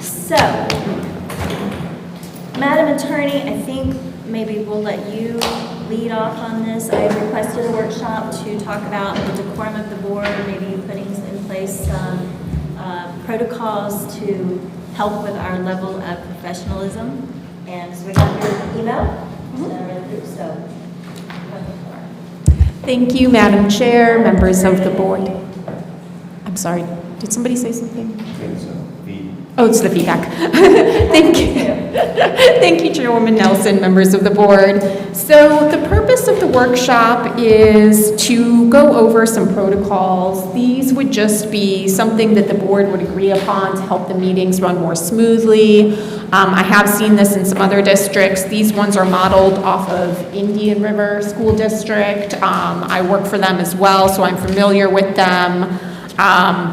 So, Madam Attorney, I think maybe we'll let you lead off on this. I requested a workshop to talk about the decorum of the board, maybe putting in place some protocols to help with our level of professionalism. And so we got your email. So, thank you, Madam Chair, members of the board. I'm sorry, did somebody say something? Oh, it's the feedback. Thank you. Thank you, Chairwoman Nelson, members of the board. So the purpose of the workshop is to go over some protocols. These would just be something that the board would agree upon to help the meetings run more smoothly. I have seen this in some other districts. These ones are modeled off of Indian River School District. I work for them as well, so I'm familiar with them.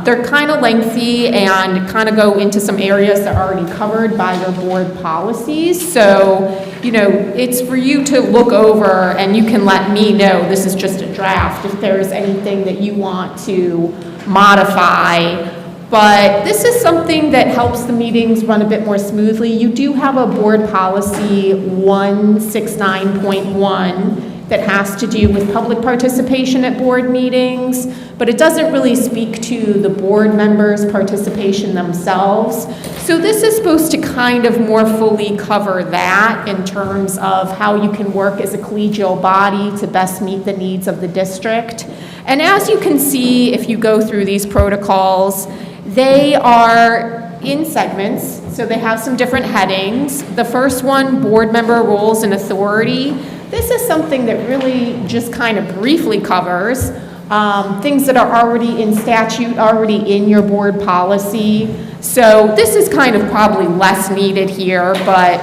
They're kind of lengthy and kind of go into some areas that are already covered by your board policies. So, you know, it's for you to look over and you can let me know, this is just a draft, if there's anything that you want to modify. But this is something that helps the meetings run a bit more smoothly. You do have a board policy 169.1 that has to do with public participation at board meetings, but it doesn't really speak to the board members' participation themselves. So this is supposed to kind of more fully cover that in terms of how you can work as a collegial body to best meet the needs of the district. And as you can see, if you go through these protocols, they are in segments, so they have some different headings. The first one, board member roles and authority. This is something that really just kind of briefly covers things that are already in statute, already in your board policy. So this is kind of probably less needed here, but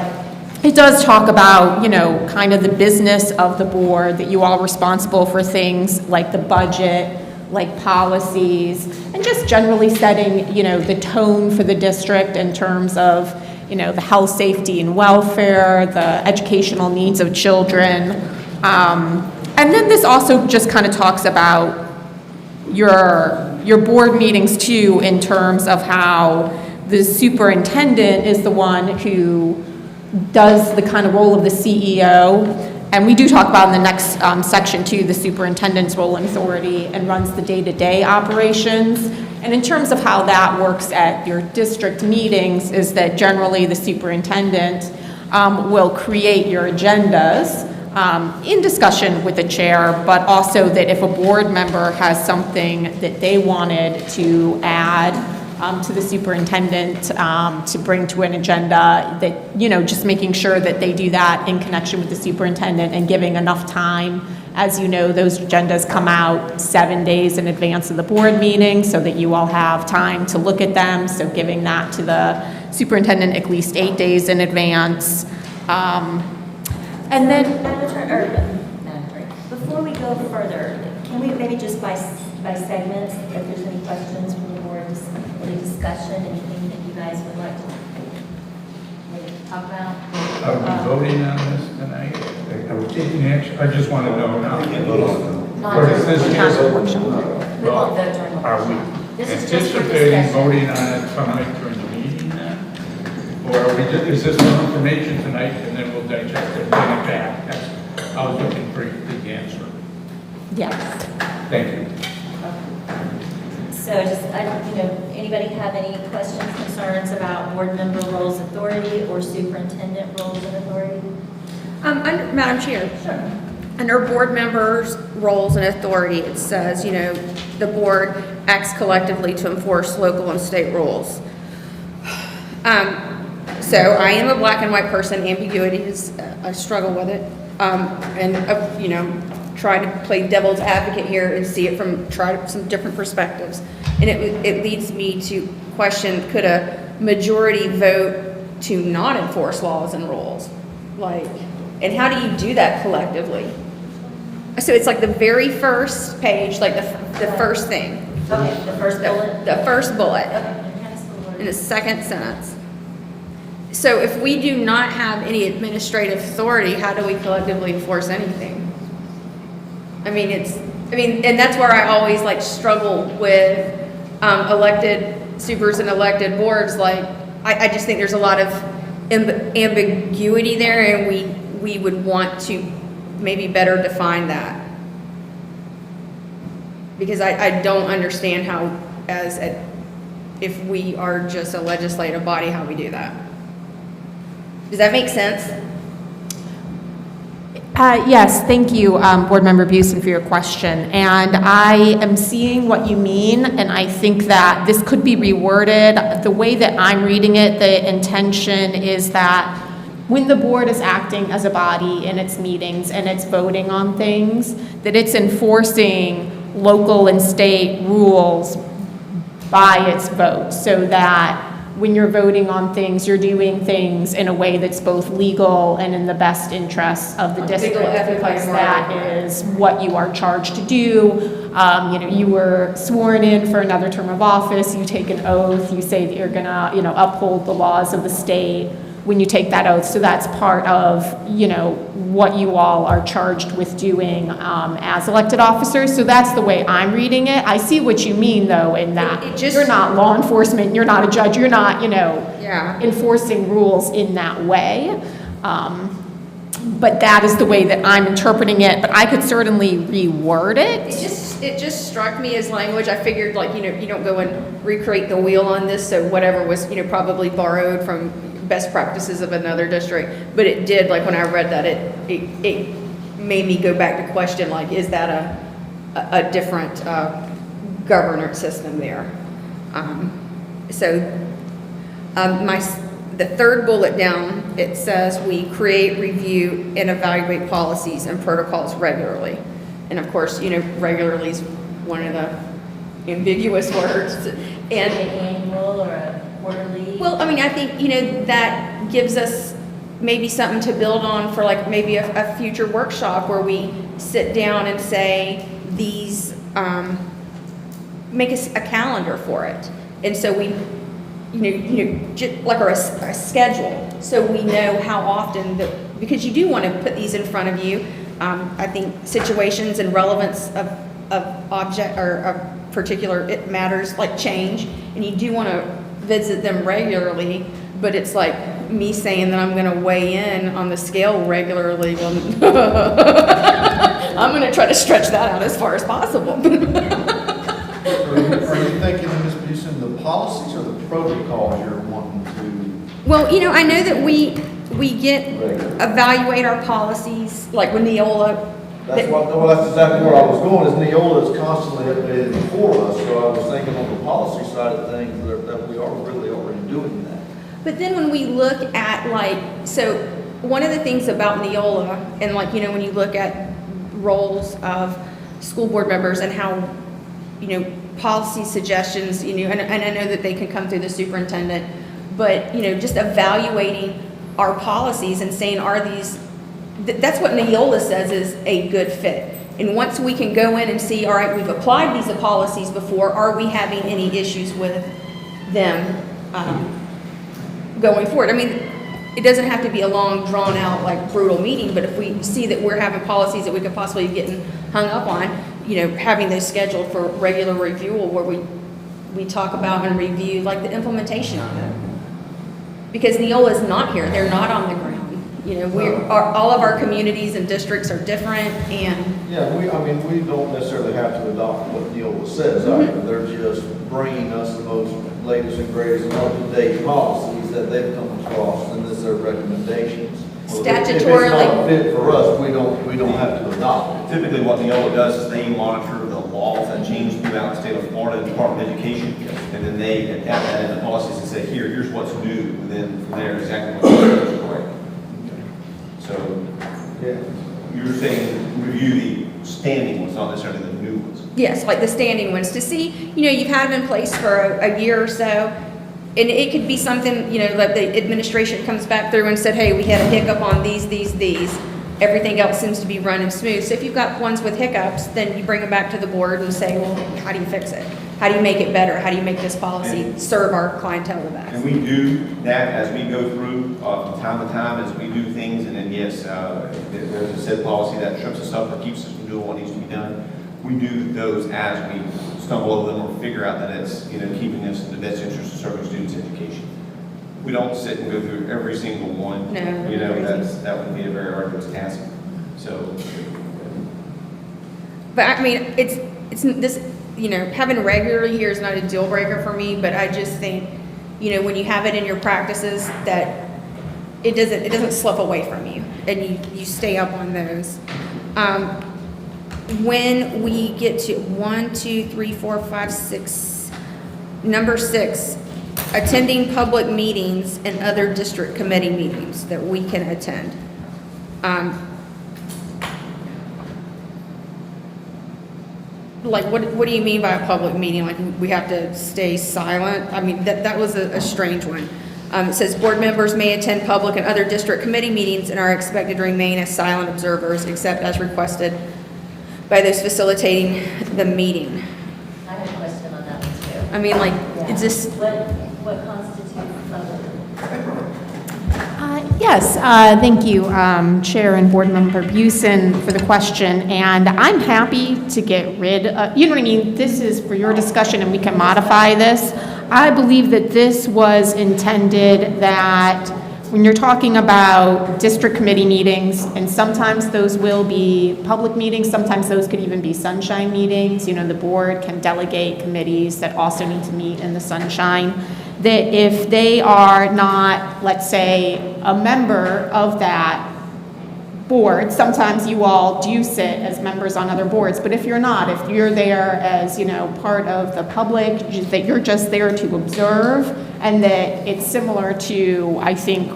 it does talk about, you know, kind of the business of the board, that you all are responsible for things like the budget, like policies, and just generally setting, you know, the tone for the district in terms of, you know, the health, safety, and welfare, the educational needs of children. And then this also just kind of talks about your board meetings too, in terms of how the superintendent is the one who does the kind of role of the CEO. And we do talk about in the next section too, the superintendent's role and authority, and runs the day-to-day operations. And in terms of how that works at your district meetings is that generally the superintendent will create your agendas in discussion with the chair, but also that if a board member has something that they wanted to add to the superintendent to bring to an agenda, that, you know, just making sure that they do that in connection with the superintendent and giving enough time. As you know, those agendas come out 7 days in advance of the board meeting so that you all have time to look at them. So giving that to the superintendent at least 8 days in advance. And then, before we go further, can we maybe just by segments, if there's any questions from the board, any discussion, anything that you guys would like to maybe talk about? Are we voting on this tonight? Are we taking action? I just want to know now. Or is this just, well, are we anticipating voting on it sometime during the meeting then? Or are we just, is this more information tonight and then we'll digest it and bring it back? I was looking for the answer. yes. Thank you. So just, you know, anybody have any questions, concerns about board member roles, authority, or superintendent roles and authority? Madam Chair. Sure. Under board members' roles and authority, it says, you know, the board acts collectively to enforce local and state rules. So I am a black and white person. Ambiguity is, I struggle with it. You know, try to play devil's advocate here and see it from some different perspectives. And it leads me to question, could a majority vote to not enforce laws and rules? Like, and how do you do that collectively? So it's like the very first page, like the first thing. Okay, the first bullet? The first bullet Okay. in the second sentence. So if we do not have any administrative authority, how do we collectively enforce anything? I mean, and that's where I always like struggle with elected supers and elected boards. Like, I just think there's a lot of ambiguity there, and we would want to maybe better define that. Because I don't understand how, if we are just a legislative body, how we do that. Does that make sense? Yes, thank you, Board Member Busen, for your question. And I am seeing what you mean, and I think that this could be reworded. The way that I'm reading it, the intention is that when the board is acting as a body in its meetings and it's voting on things, that it's enforcing local and state rules by its vote, so that when you're voting on things, you're doing things in a way that's both legal and in the best interests of the district, because that is what you are charged to do. You were sworn in for another term of office, you take an oath, you say that you're gonna, uphold the laws of the state when you take that oath. So that's part of, what you all are charged with doing as elected officers. So that's the way I'm reading it. I see what you mean, though, in that you're not law enforcement, you're not a judge, you're not, enforcing rules in that way. But that is the way that I'm interpreting it, but I could certainly reword it. It just struck me as language. I figured, you don't go and recreate the wheel on this, so whatever was, probably borrowed from best practices of another district. But it did, when I read that, it made me go back to question, is that a different governance system there? The third bullet down, it says we create, review, and evaluate policies and protocols regularly. And of course, regularly is one of the ambiguous words. And Annual or a quarterly? Well, I think, that gives us maybe something to build on for maybe a future workshop where we sit down and say these, make us a calendar for it. And so we, a schedule, so we know how often, because you do want to put these in front of you. I think situations and relevance of object or of particular matters change, and you do want to visit them regularly, but it's like me saying that I'm going to weigh in on the scale regularly. I'm going to try to stretch that out as far as possible. Are you thinking, Ms. Busen, the policies or the protocols you're wanting to? Well, I know that we evaluate our policies, like when Neola. That's exactly where I was going, is Neola is constantly before us, so I was thinking on the policy side of things that we are really already doing that. But then when we look at so one of the things about Neola, and when you look at roles of school board members and how, policy suggestions, and I know that they can come through the superintendent, but, just evaluating our policies and saying, are these, that's what Neola says is a good fit. And once we can go in and see, all right, we've applied these policies before, are we having any issues with them going forward? It doesn't have to be a long, drawn-out, brutal meeting, but if we see that we're having policies that we could possibly be getting hung up on, having those scheduled for regular review where we talk about and review, the implementation of it. Because Neola is not here. They're not on the ground. All of our communities and districts are different, and yeah, we don't necessarily have to adopt what Neola says either. They're just bringing us the most latest and greatest and up-to-date policies that they've come across, and this is their recommendations. Statutorily, if it's not fit for us, we don't have to adopt it. Typically, what Neola does is they monitor the laws that change throughout the state of Florida, Department of Education, and then they adapt that into policies and say, here's what's new, and then from there, exactly what's correct. So, Yeah. you're saying review the standing ones, not necessarily the new ones. yes, the standing ones, to see, you've had them in place for a year or so, and it could be something, that the administration comes back through and said, hey, we had a hiccup on these. Everything else seems to be running smooth. So if you've got ones with hiccups, then you bring them back to the board and say, well, how do you fix it? How do you make it better? How do you make this policy serve our clientele the best? And we do that as we go through from time to time as we do things, and then yes, there's a said policy that trips us up or keeps us from doing what needs to be done. We do those as we stumble over them or figure out that it's keeping us in the best interest of serving students' education. We don't sit and go through every single one. No. You know, that would be a very arduous task. So, But I mean, it's this, you know, having regularly here is not a deal breaker for me, but I just think, you know, when you have it in your practices, that it doesn't slip away from you, and you stay up on those. When we get to 1, 2, 3, 4, 5, 6, number 6, attending public meetings and other district committee meetings that we can attend. Like, what do you mean by a public meeting? Like, we have to stay silent? I mean, that was a strange one. It says, board members may attend public and other district committee meetings and are expected to remain as silent observers except as requested by those facilitating the meeting. I have a question on that one too. I mean, like, Yeah. it's just, What constitutes public? Yes, thank you, Chair and Board Member Busen, for the question. And I'm happy to get rid of, you know what I mean? This is for your discussion and we can modify this. I believe that this was intended that when you're talking about district committee meetings, and sometimes those will be public meetings, sometimes those could even be sunshine meetings. You know, the board can delegate committees that also need to meet in the sunshine. That if they are not, let's say, a member of that board, sometimes you all do sit as members on other boards, but if you're not, if you're there as, you know, part of the public, that you're just there to observe, and that it's similar to, I think,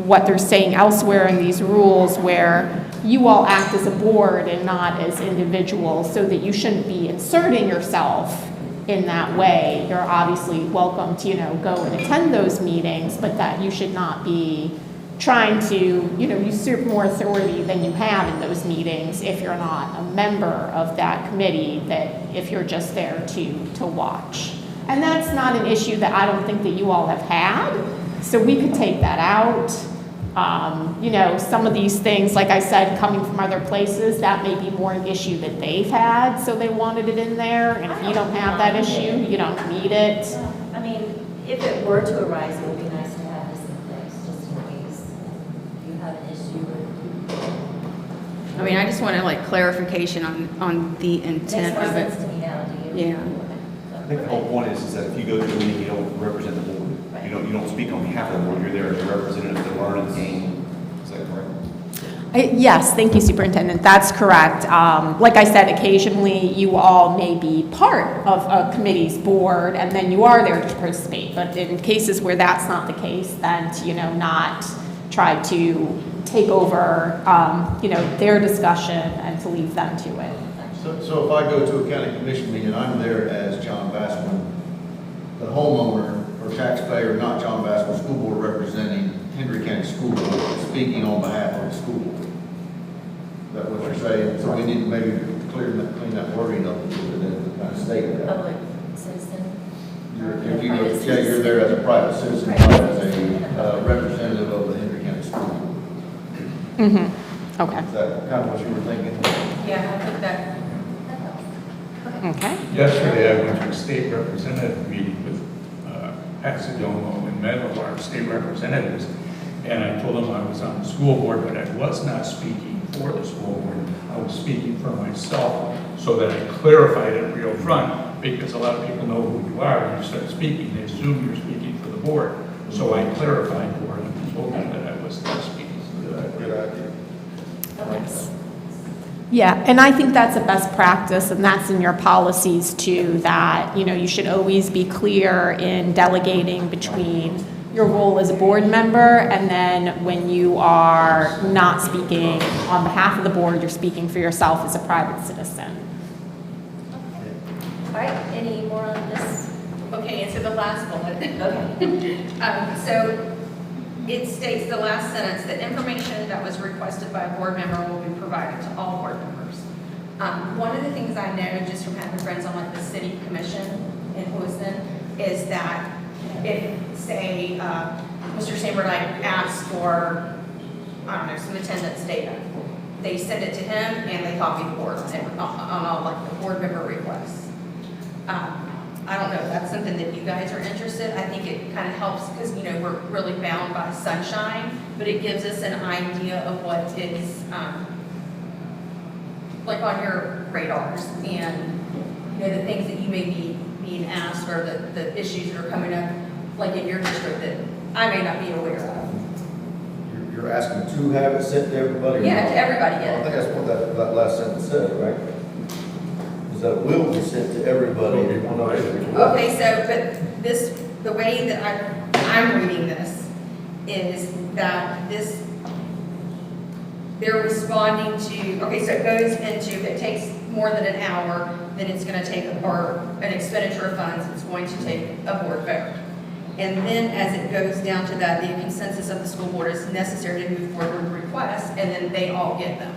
what they're saying elsewhere in these rules, where you all act as a board and not as individuals, so that you shouldn't be inserting yourself in that way. You're obviously welcome to, you know, go and attend those meetings, but that you should not be trying to, you know, usurp more authority than you have in those meetings if you're not a member of that committee, that if you're just there to watch. And that's not an issue that I don't think that you all have had, so we could take that out. You know, some of these things, like I said, coming from other places, that may be more an issue that they've had, so they wanted it in there, and if you don't have that issue, you don't need it. I mean, if it were to arise, it would be nice to have this in place, just in case you have an issue with. I mean, I just want to like clarification on the Makes intent more of sense it. to me now, do you? Yeah. I think the whole point is that if you go to a meeting, you don't represent the board. You don't speak on behalf of the board, you're there as a representative to learn and gain. Is that correct? Yes, thank you, Superintendent, that's correct. Like I said, occasionally you all may be part of a committee's board, and then you are there to participate, but in cases where that's not the case, then to, you know, not try to take over, you know, their discussion and to leave them to it. So if I go to a county commission meeting, I'm there as John Bassman, the homeowner or taxpayer, not John Bassman, school board representing Hendry County School Board, speaking on behalf of the school board. Is that what you're saying? So we need to maybe clean that wording up a little bit and kind of state that. Public citizen. If you go, yeah, you're there as a private citizen, not as a representative of the Hendry County School Board. Mm-hmm, okay, Is that kind of what you were thinking? Yeah, I think that. okay. Yesterday, I went to a state representative meeting with Paxadomo and Meadowlark state representatives, and I told them I was on the school board, but I was not speaking for the school board. I was speaking for myself, so that I clarified it real front, because a lot of people know who you are. When you start speaking, they assume you're speaking for the board. So I clarified for them and told them that I was not speaking for the board. Good idea. Yeah, and I think that's a best practice, and that's in your policies too, that, you know, you should always be clear in delegating between your role as a board member, and then when you are not speaking on behalf of the board, you're speaking for yourself as a private citizen. All right, any more on this? Okay, and so the last bullet. Okay. So it states the last sentence, that information that was requested by a board member will be provided to all board members. One of the things I know just from having friends on like the city commission in Lewiston is that if, say, Mr. Sandberg asks for, I don't know, some attendance data, they send it to him and they copy the board on all like the board member requests. I don't know if that's something that you guys are interested. I think it kind of helps because, you know, we're really bound by sunshine, but it gives us an idea of what is, like on your radars and, you know, the things that you may be being asked or the issues that are coming up, like in your district that I may not be aware of. You're asking to have it sent to everybody? or Yeah, not? to everybody, I yeah. think that's what that last sentence said, right? Is that it will be sent to everybody. Okay, so, but this, the way that I'm reading this is that this, they're responding to, okay, so it goes into, if it takes more than an hour, then it's gonna take, or an expenditure of funds, it's going to take a board vote. And then as it goes down to that, the consensus of the school board is necessary to move forward with requests, and then they all get them.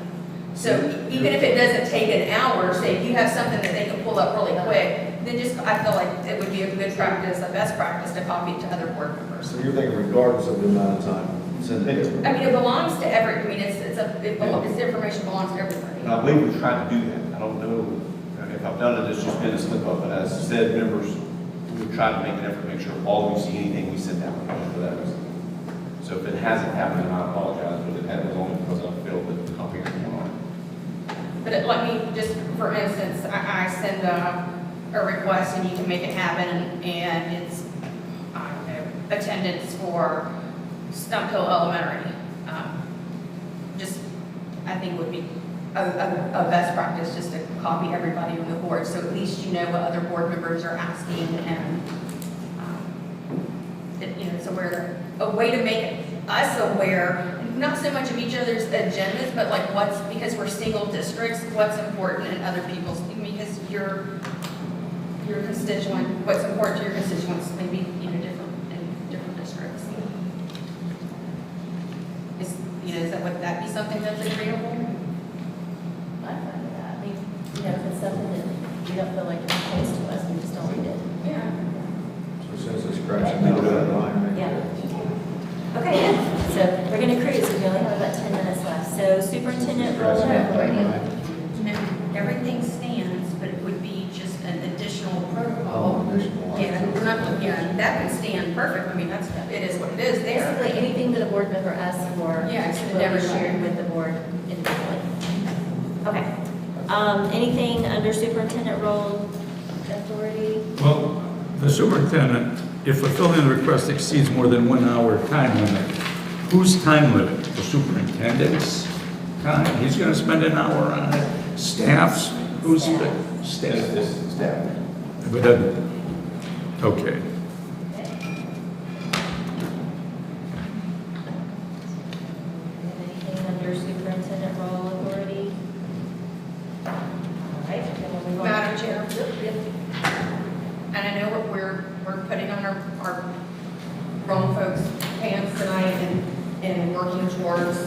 So even if it doesn't take an hour, say if you have something that they can pull up really quick, then just, I feel like it would be a good practice, a best practice to copy it to other board members. So you're thinking regardless of the amount of time, send it to everybody? I mean, it belongs to it's the information belongs to everybody. And I believe we tried to do that. I don't know if I've done it, it's just been a slip up, but as I said, members, we've tried to make an effort to make sure all we see anything we send out for that reason. So if it hasn't happened, then I apologize, but it was only because I feel that the copy is going on. But let me just, for instance, I send a request and you can make it happen and it's, I don't know, attendance for Stump Hill Elementary. Just, I think would be a best practice just to copy everybody on the board. So at least you know what other board members are asking and, you know, so a way to make us aware, not so much of each other's agendas, but like what's, because we're single districts, what's important in other people's, because your constituent, what's important to your constituents may be, you know, different in different districts. Would that be something that's agreeable? I'm fine with that. I mean, you know, if it's something that you don't feel like it's close to us, we just don't read it. Yeah. So as soon as it's scratching out that line. Yeah. Okay, yeah. So we're gonna cruise, we only have about 10 minutes left. So superintendent role and authority. Everything stands, but it would be just an additional protocol. Oh, additional. Yeah, we're not, yeah, that can stand perfect. I mean, it is what it is there. Basically, anything that a board member asks for Yeah, it's will never be shared with the board individually. Okay. Anything under superintendent role authority? Well, the superintendent, if fulfilling the request exceeds more than 1 hour time limit, whose time limit? The superintendent's time? He's gonna spend an hour on it? Staff's? Who's staff? This is staff. But then, okay. Anything under superintendent role authority? All right, then we'll move on. Madam Chair. Yep. And I know what we're putting on our grown folks' pants tonight and working towards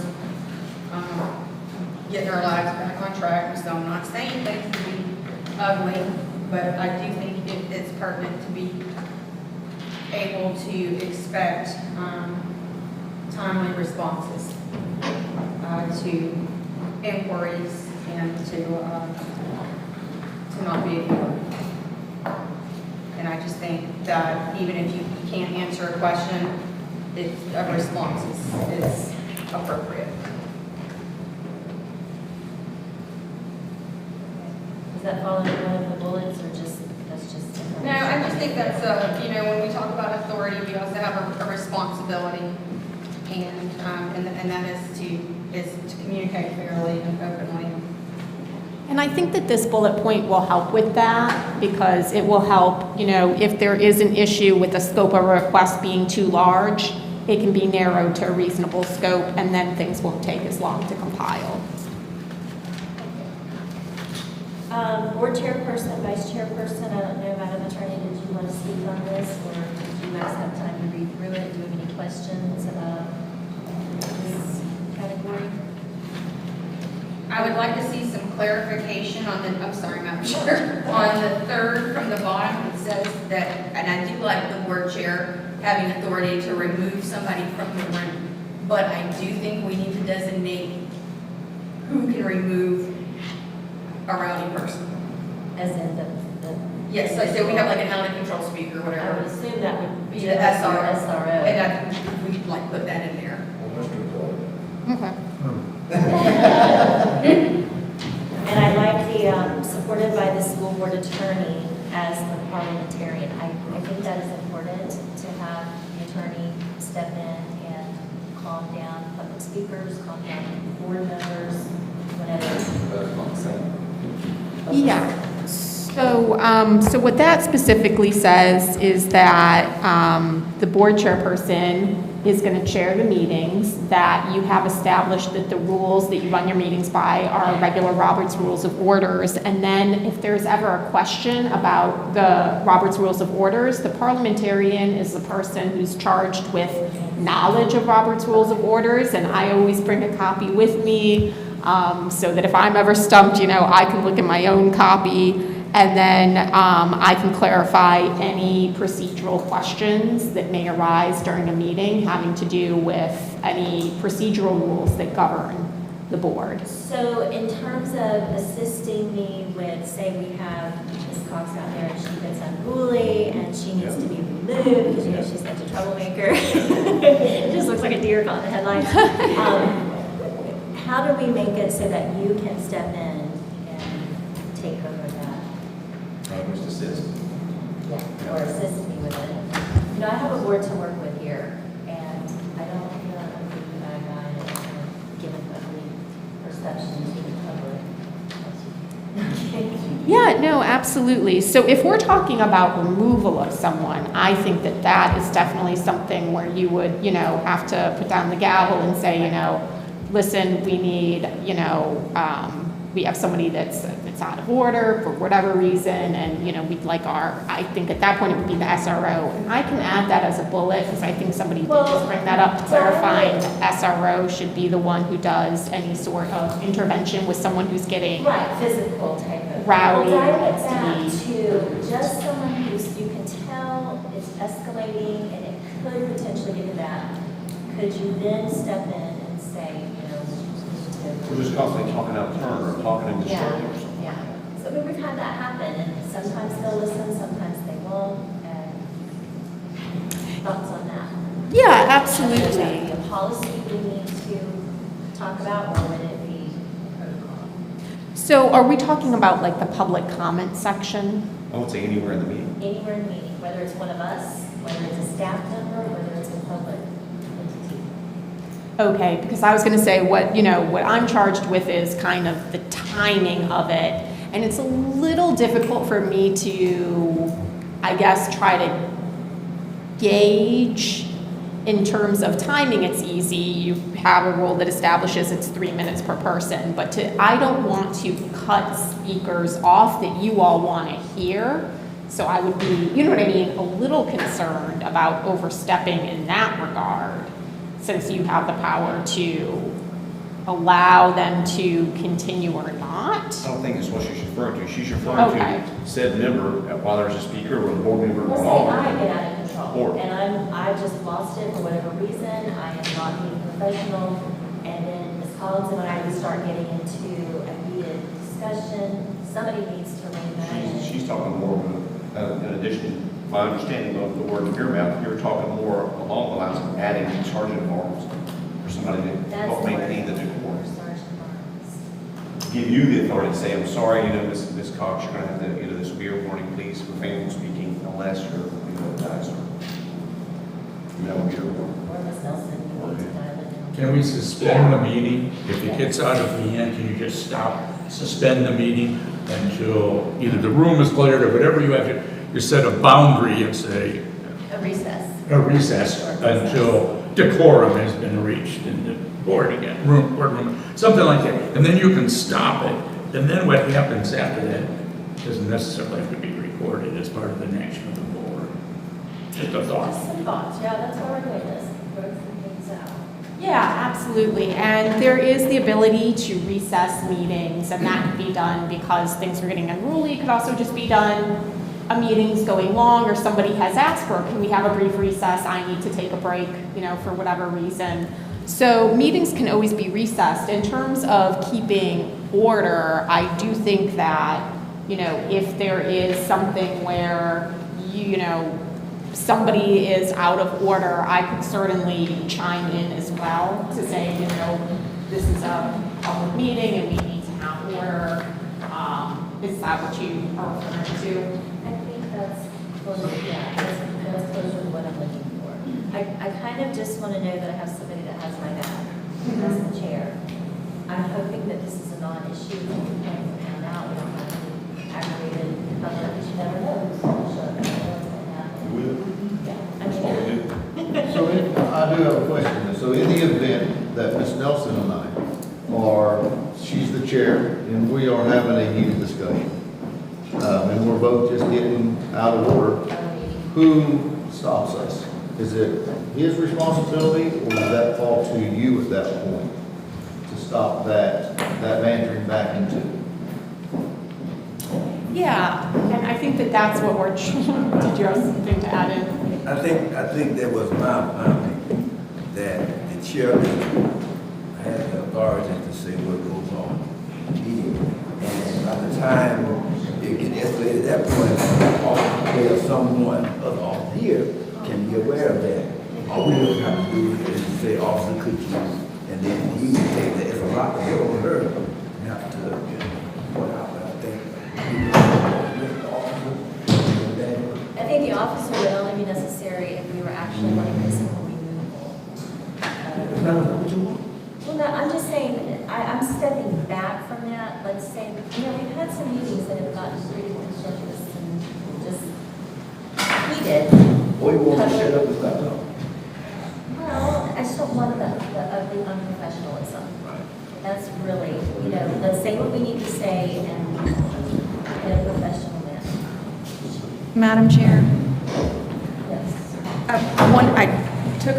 getting our lives back on track. So I'm not saying things to be ugly, but I do think it's pertinent to be able to expect timely responses to inquiries and to not be ignored. And I just think that even if you can't answer a question, a response is appropriate. Does that fall under one of the bullets or just, that's just? No, I just think that's, when we talk about authority, we also have a responsibility. And that is to communicate fairly and openly. And I think that this bullet point will help with that because it will help, if there is an issue with the scope of a request being too large, it can be narrowed to a reasonable scope and then things won't take as long to compile. Board chairperson, vice chairperson, I don't know, Madam Attorney, did you want to speak on this or did you guys have time to read through it? Do you have any questions about this category? I would like to see some clarification on I'm sorry, Madam Chair, on the third from the bottom, it says that, and I do like the board chair having authority to remove somebody from the room, but I do think we need to designate who can remove a rowdy person. As in Yes, like say we have like an out-of-control speaker, I whatever. would assume that would Be be the SRO. SRO. And we like put that in there. Okay. And I like the, supported by the school board attorney as the parliamentarian. I think that is important to have the attorney step in and calm down public speakers, calm down board members, whatever. Yeah. So what that specifically says is that the board chairperson is going to chair the meetings, that you have established that the rules that you run your meetings by are regular Robert's Rules of Orders, and then if there's ever a question about the Robert's Rules of Orders, the parliamentarian is the person who's charged with knowledge of Robert's Rules of Orders, and I always bring a copy with me, so that if I'm ever stumped, I can look at my own copy, and then I can clarify any procedural questions that may arise during a meeting having to do with any procedural rules that govern the board. So in terms of assisting me with, say we have Ms. Cox out there and she gets unruly and she needs to be removed because she's such a troublemaker. It just looks like a deer caught in the headlights. How do we make it so that you can step in and take over that? Just assist. Yeah, or assist me with it. I have a board to work with here, and I don't feel like I'm being the bad guy and kind of giving ugly perception to the public. Yeah, no, absolutely. So if we're talking about removal of someone, I think that that is definitely something where you would, have to put down the gavel and say, listen, we need, we have somebody that's out of order for whatever reason, and, we'd like I think at that point it would be the SRO. And I can add that as a bullet, because I think somebody did just bring that up, clarifying the SRO should be the one who does any sort of intervention with someone who's getting Right, physical type of. rowdy. Well, dial it needs to back be- to just someone who's, you can tell it's escalating and it could potentially get to that. Could you then step in and say, We're just constantly talking out of turn or talking in distracting or something. yeah. So we've had that happen, and sometimes they'll listen, sometimes they won't, and thoughts on that? Yeah, Would that absolutely. be a policy we need to talk about, or would it be protocol? So are we talking about like the public comment section? I would say anywhere in the meeting. Anywhere in the meeting, whether it's one of us, whether it's a staff member, whether it's a public entity. Okay, because I was going to say what I'm charged with is kind of the timing of it. And it's a little difficult for me to, I guess, try to gauge in terms of timing. It's easy. You have a rule that establishes it's 3 minutes per person. But I don't want to cut speakers off that you all want to hear. So I would be, a little concerned about overstepping in that regard, since you have the power to allow them to continue or not. I don't think that's what she's referring to. She's referring Okay. to said member, while there's a speaker or a board member Well, involved. say I get out of control, Or- and I've just lost it for whatever reason, I am not being professional, and then Ms. Collins and I, we start getting into a heated discussion, somebody needs to rein that in. She's talking more of, in addition, my understanding of the word from your mouth, you're talking more along the lines of adding sergeant at arms for somebody to That's help the maintain the word. decorum. Sergeant Barnes. Give you the authority to say, I'm sorry, Ms. Cox, you're gonna have to, this will be a warning, please, refrain from speaking unless you're, advised. That would be your warning. Or Ms. Nelson, you need to dial it down. Can we suspend the meeting? If it gets out of hand, can you just stop, suspend the meeting until either the room is cleared or whatever you have to, you set a boundary and say, A recess. a recess until decorum has been reached in the board again, boardroom, something like that. And then you can stop it. And then what happens after that doesn't necessarily have to be recorded as part of the action of the board. Just a Just thought. some thoughts, yeah, that's why we're doing this, work some things out. Yeah, absolutely. And there is the ability to recess meetings, and that can be done because things are getting unruly. It could also just be done, a meeting's going long, or somebody has asked for, can we have a brief recess? I need to take a break, for whatever reason. So meetings can always be recessed. In terms of keeping order, I do think that if there is something where, somebody is out of order, I could certainly chime in as well to say, this is a public meeting and we need to have order. Is that what you are referring to? I think that's close, that's closer to what I'm looking for. I kind of just want to know that I have somebody that has my back, as the chair. I'm hoping that this is a non-issue, we can find out, we don't have to be aggravated, because you never know who's going to show up, what's going to happen. Yeah, I mean, So I do have a question. So in the event that Ms. Nelson and I she's the chair, and we are having a heated discussion, and we're both just getting out of order, who stops us? Is it his responsibility, or does that fall to you at that point to stop that bantering back into? Yeah, and I think that's what we're, did you have something to add in? I think that was my opinion, that the chairman has the authority to say what goes on here. And by the time it can escalate at that point, or someone off here can be aware of that. All we really have to do is say, officer, could you, and then he can take that. It's a lot to get over her. You have to, point out, but I think I think the officer would only be necessary if we were actually wanting this removal. Well, no, I'm just saying, I'm stepping back from that. Let's say, we've had some meetings that have gotten pretty contentious and just heated. Or you want to shut up and stop talking. Well, I just don't want the ugly unprofessionalism. That's really, let's say what we need to say and in a professional manner. Madam Chair, Yes. I took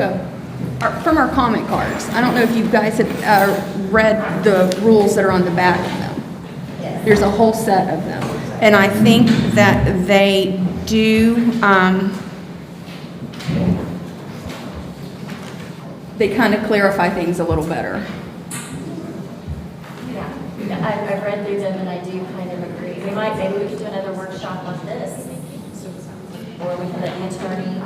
from our comment cards. I don't know if you guys have read the rules that are on the back of them. Yes. There's a whole set of them. And I think that they do, they kind of clarify things a little better. Yeah, I've read through them and I do kind of agree. Maybe we could do another workshop on this. Or we can let the attorney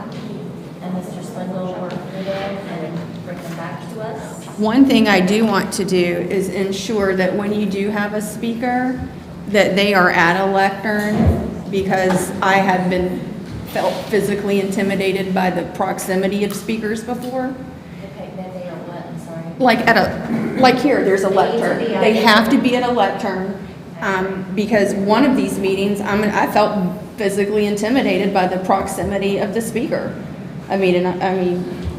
and Mr. Swindle work through them and bring them back to us. One thing I do want to do is ensure that when you do have a speaker, that they are at a lectern, because I have felt physically intimidated by the proximity of speakers before. Okay, then they are what, I'm sorry. Like here, there's a They need to lectern. be at They a- have to be at a lectern, because one of these meetings, I felt physically intimidated by the proximity of the speaker. I mean,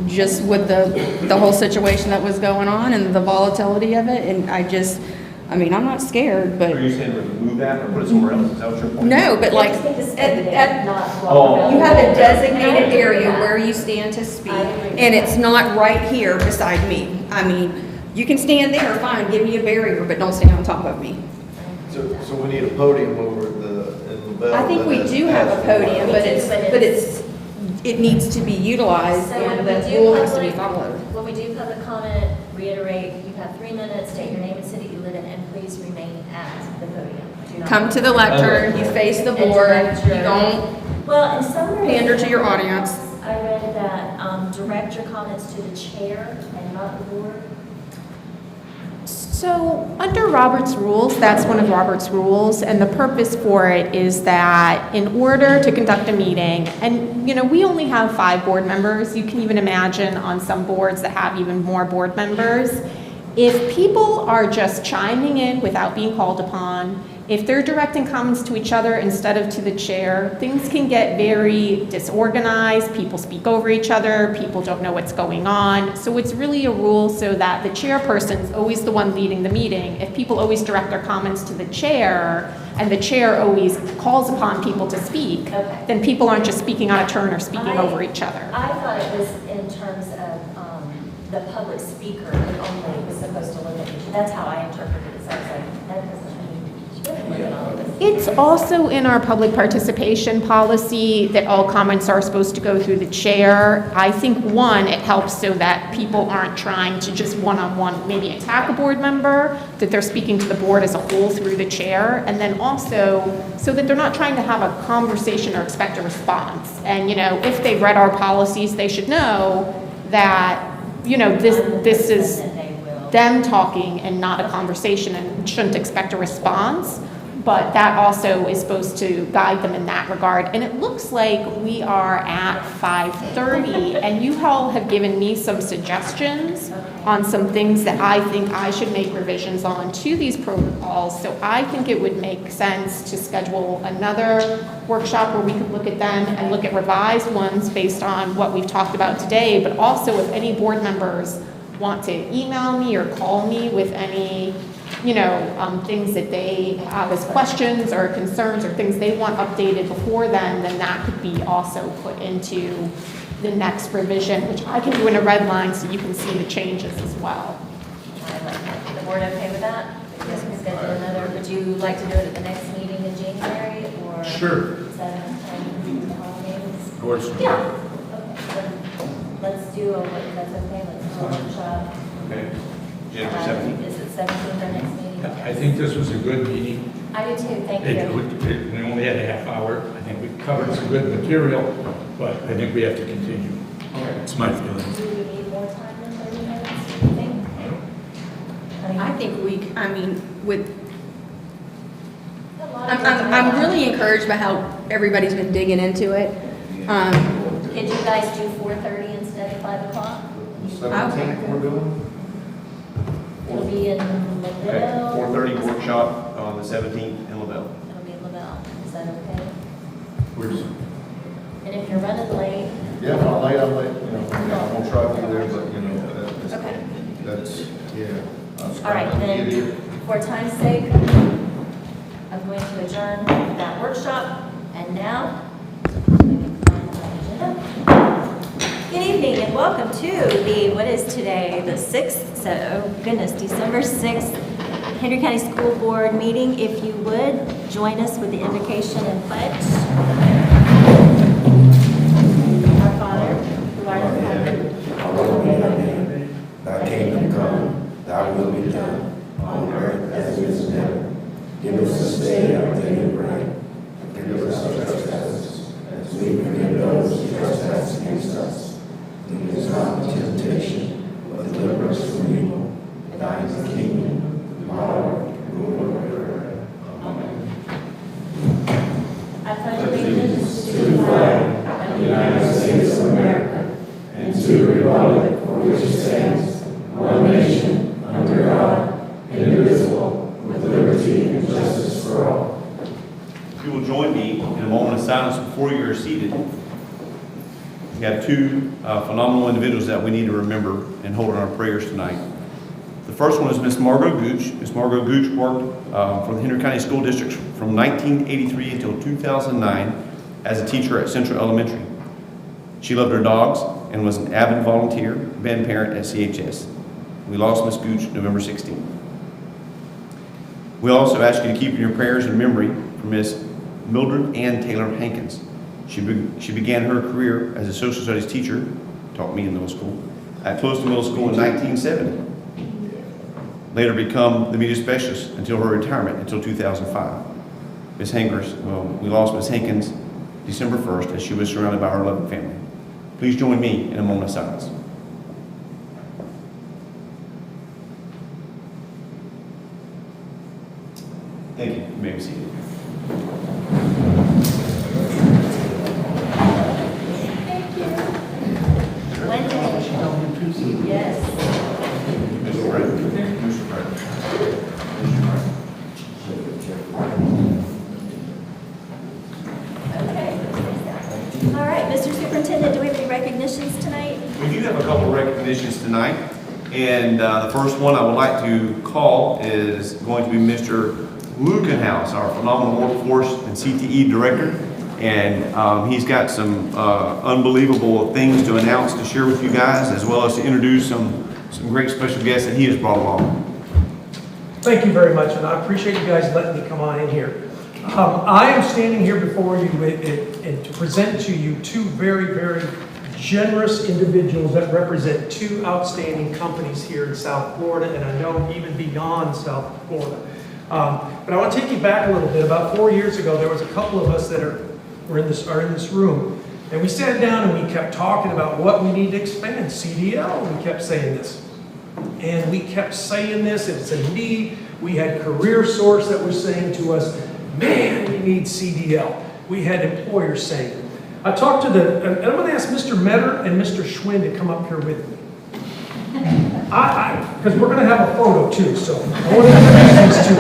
just with the whole situation that was going on and the volatility of it, and I'm not scared, but. Are you saying remove that or put it somewhere else? Is that what your point is? No, but like, Just need to stay there, not walk Oh. around. you have a designated area where you stand to speak, I agree. and it's not right here beside me. I mean, you can stand there, fine, give me a barrier, but don't stand on top of me. So we need a podium over in the bell. I think we do have a podium, but it needs to be utilized, So when and we the do rule has to be public- followed. When we do public comment, reiterate, you have 3 minutes, state your name and city you live in, and please remain at the podium. Do not- Come to the lectern, you face the And board, direct you your- don't, Well, and somewhere. pander to your audience. I read that, direct your comments to the chair and not the board. So, under Robert's rules, that's one of Robert's rules, and the purpose for it is that in order to conduct a meeting, and, we only have 5 board members. You can even imagine on some boards that have even more board members. If people are just chiming in without being called upon, if they're directing comments to each other instead of to the chair, things can get very disorganized. People speak over each other. People don't know what's going on. So it's really a rule so that the chairperson is always the one leading the meeting. If people always direct their comments to the chair, and the chair always calls upon people to speak, Okay. then people aren't just speaking on a turn or speaking over each other. I thought it was in terms of the public speaker only was supposed to limit. That's how I interpreted it. So I was like, that doesn't mean. It's also in our public participation policy that all comments are supposed to go through the chair. I think, one, it helps so that people aren't trying to just one-on-one maybe attack a board member, that they're speaking to the board as a whole through the chair, and then also so that they're not trying to have a conversation or expect a response. And, you know, if they've read our policies, they should know that, you know, this is them talking and not a conversation, and shouldn't expect a response. But that also is supposed to guide them in that regard. And it looks like we are at 5:30, and you all have given me some suggestions on some things that I think I should make revisions on to these protocols. So I think it would make sense to schedule another workshop where we could look at them and look at revised ones based on what we've talked about today. But also, if any board members want to email me or call me with any, you know, things that they have as questions or concerns or things they want updated before then that could be also put into the next revision, which I can do in a red line so you can see the changes as well. I like that. The board okay with that? I guess we schedule another, would you like to do it at the next meeting in January, or? Sure. 7 holidays? Of course. Yeah. Okay, then let's do a, that's okay, let's do a workshop. Okay. January 17th. Is it 17th our next meeting? I think this was a good meeting. I do too, thank We you. only had a half hour. I think we covered some good material, but I think we have to continue. It's my feeling. Do we need more time than 30 minutes, do you think? I think I mean, with, A lot of I'm really encouraged by how everybody's been digging into it. Could you guys do 4:30 instead of 5 o'clock? 17th we're doing? It'll be in Okay, LaBelle. 4:30 workshop on the 17th in LaBelle. It'll be in LaBelle, is that okay? Where's, And if you're running late, Yeah, if I'm late, I'm late, you know, I won't try to be there, but, you know, okay. that's, yeah. I was All right, trying to get here. then, for time's sake, I'm going to adjourn that workshop, and now, good evening and welcome to the, what is today, the 6th, so, oh goodness, December 6th, Hendry County School Board meeting. If you would, join us with the invocation and pledge. Our Father, who art in heaven, hallowed be thy name. Thy kingdom come, thy will be done, on earth as it is in heaven. Give us this day our daily bread. Forgive us our trespasses, as we forgive those who trespass against us. Lead us not into temptation, but deliver us from evil. Thine is the kingdom, the power, and the glory forever. Amen. I pledge allegiance to the flag of the United States of America, and to the republic for which it stands, one nation, under God, indivisible, with liberty and justice for all. If you will join me in a moment of silence before you are seated. We have two phenomenal individuals that we need to remember and hold in our prayers tonight. The first one is Miss Margot Gooch. Miss Margot Gooch worked for the Hendry County School District from 1983 until 2009 as a teacher at Central Elementary. She loved her dogs and was an avid volunteer, band parent at CHS. We lost Miss Gooch November 16th. We also ask you to keep in your prayers and memory for Miss Mildred Ann Taylor Hankins. She began her career as a social studies teacher, taught me in middle school, at Closton Middle School in 1970. Later become the media specialist until her retirement until 2005. Miss Hankers, we lost Miss Hankins December 1st as she was surrounded by her loving family. Please join me in a moment of silence. Thank you. You may be seated. Wednesday. Yes. Mr. Brett. Mr. Brett. Okay. All right, Mr. Superintendent, do we have any recognitions tonight? We do have a couple of recognitions tonight, and the first one I would like to call is going to be Mr. Lukenhaus, our phenomenal workforce and CTE director, and he's got some unbelievable things to announce to share with you guys, as well as to introduce some great special guests that he has brought along. Thank you very much, and I appreciate you guys letting me come on in here. I am standing here before you and to present to you two very, very generous individuals that represent two outstanding companies here in South Florida, and I know even beyond South Florida. But I want to take you back a little bit. About 4 years ago, there was a couple of us that are in this room, and we sat down and we kept talking about what we need to expand. CDL, we kept saying this. And we kept saying this, it's a need. We had Career Source that was saying to us, man, we need CDL. We had employers saying it. I talked to and I'm going to ask Mr. Metter and Mr. Schwinn to come up here with me. Because we're going to have a photo too, so I want to introduce these two.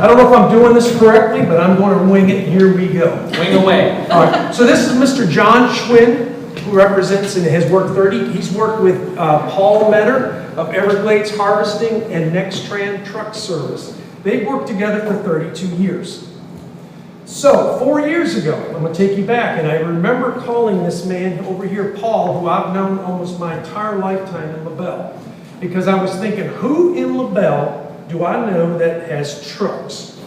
I don't know if I'm doing this correctly, but I'm going to wing it. Here we go. Wing away. All right, so this is Mr. John Schwinn, who represents and has worked he's worked with Paul Metter of Everglades Harvesting and Nextran Truck Service. They've worked together for 32 years. So, 4 years ago, I'm going to take you back, and I remember calling this man over here, Paul, who I've known almost my entire lifetime in LaBelle, because I was thinking, who in LaBelle do I know that has trucks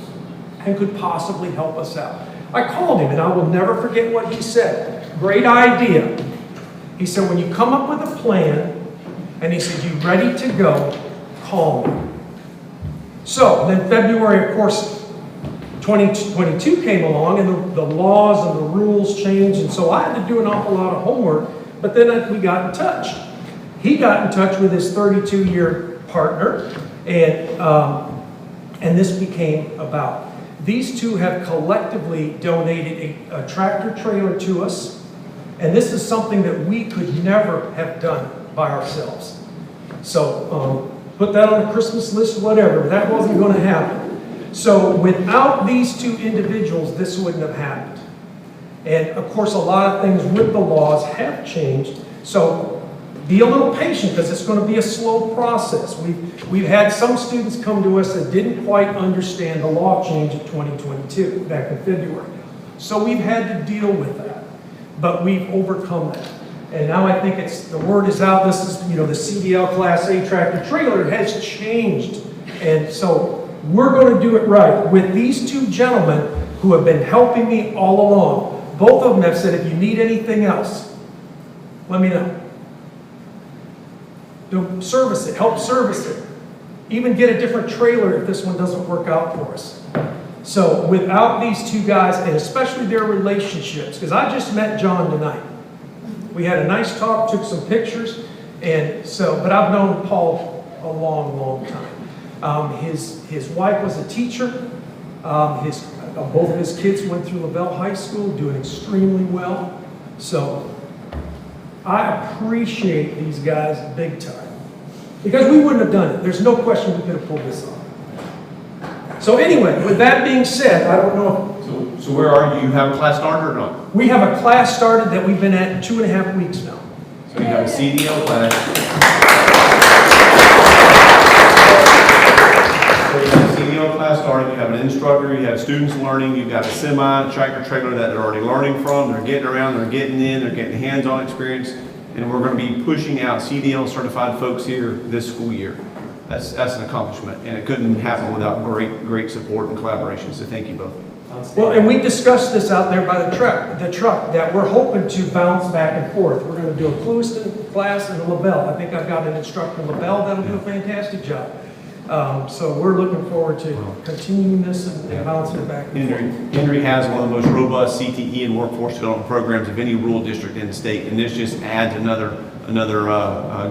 and could possibly help us out? I called him, and I will never forget what he said. Great idea. He said, when you come up with a plan, and he said, you ready to go, call me. So, then February, of course, 2022 came along, and the laws and the rules changed, and so I had to do an awful lot of homework, but then we got in touch. He got in touch with his 32-year partner, and this became about. These two have collectively donated a tractor trailer to us, and this is something that we could never have done by ourselves. So put that on the Christmas list, whatever. That wasn't going to happen. So without these two individuals, this wouldn't have happened. And of course, a lot of things with the laws have changed. So be a little patient, because it's going to be a slow process. We've had some students come to us that didn't quite understand the law change in 2022, back in February. So we've had to deal with that. But we've overcome that. And now I think the word is out. This is, the CDL Class A tractor trailer has changed. And so we're going to do it right with these two gentlemen who have been helping me all along. Both of them have said, if you need anything else, let me know. They'll service it, help service it. Even get a different trailer if this one doesn't work out for us. So without these two guys, and especially their relationships, because I just met John tonight. We had a nice talk, took some pictures, but I've known Paul a long, long time. His wife was a teacher. Both of his kids went through LaBelle High School, doing extremely well. So I appreciate these guys big time, because we wouldn't have done it. There's no question we could have pulled this off. So anyway, with that being said, I don't know. So where are you? You have a class started or not? We have a class started that we've been at 2.5 weeks now. So you have a CDL class. So you have a CDL class started, you have an instructor, you have students learning, you've got a tractor trailer that they're already learning from, they're getting around, they're getting in, they're getting hands-on experience, and we're going to be pushing out CDL certified folks here this school year. That's an accomplishment, and it couldn't happen without great support and collaboration, so thank you both. Well, and we discussed this out there by the truck that we're hoping to bounce back and forth. We're going to do a Clewiston class and a LaBelle. I think I've got an instructor in LaBelle that'll do a fantastic job. So we're looking forward to continuing this and bouncing it back and forth. Hendry has one of the most robust CTE and workforce development programs of any rural district in the state, and this just adds another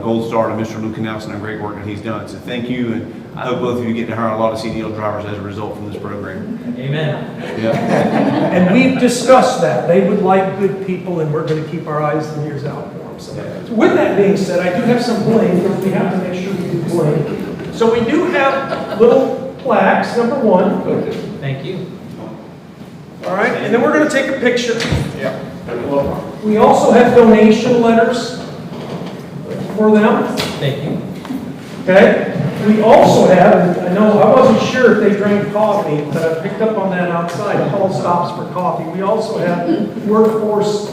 gold star to Mr. Luke Nelson and great work that he's done. So thank you, and I hope both of you get to hire a lot of CDL drivers as a result from this program. Amen. Yeah. And we've discussed that. They would like good people, and we're going to keep our eyes and ears out for them. So with that being said, I do have some bling, because we have to make sure we do bling. So we do have little plaques, number one. Thank you. All right, and then we're going to take a picture. Yeah. We also have donation letters for them. Thank you. Okay? We also have, I know I wasn't sure if they drank coffee, but I picked up on that outside. Paul stops for coffee. We also have workforce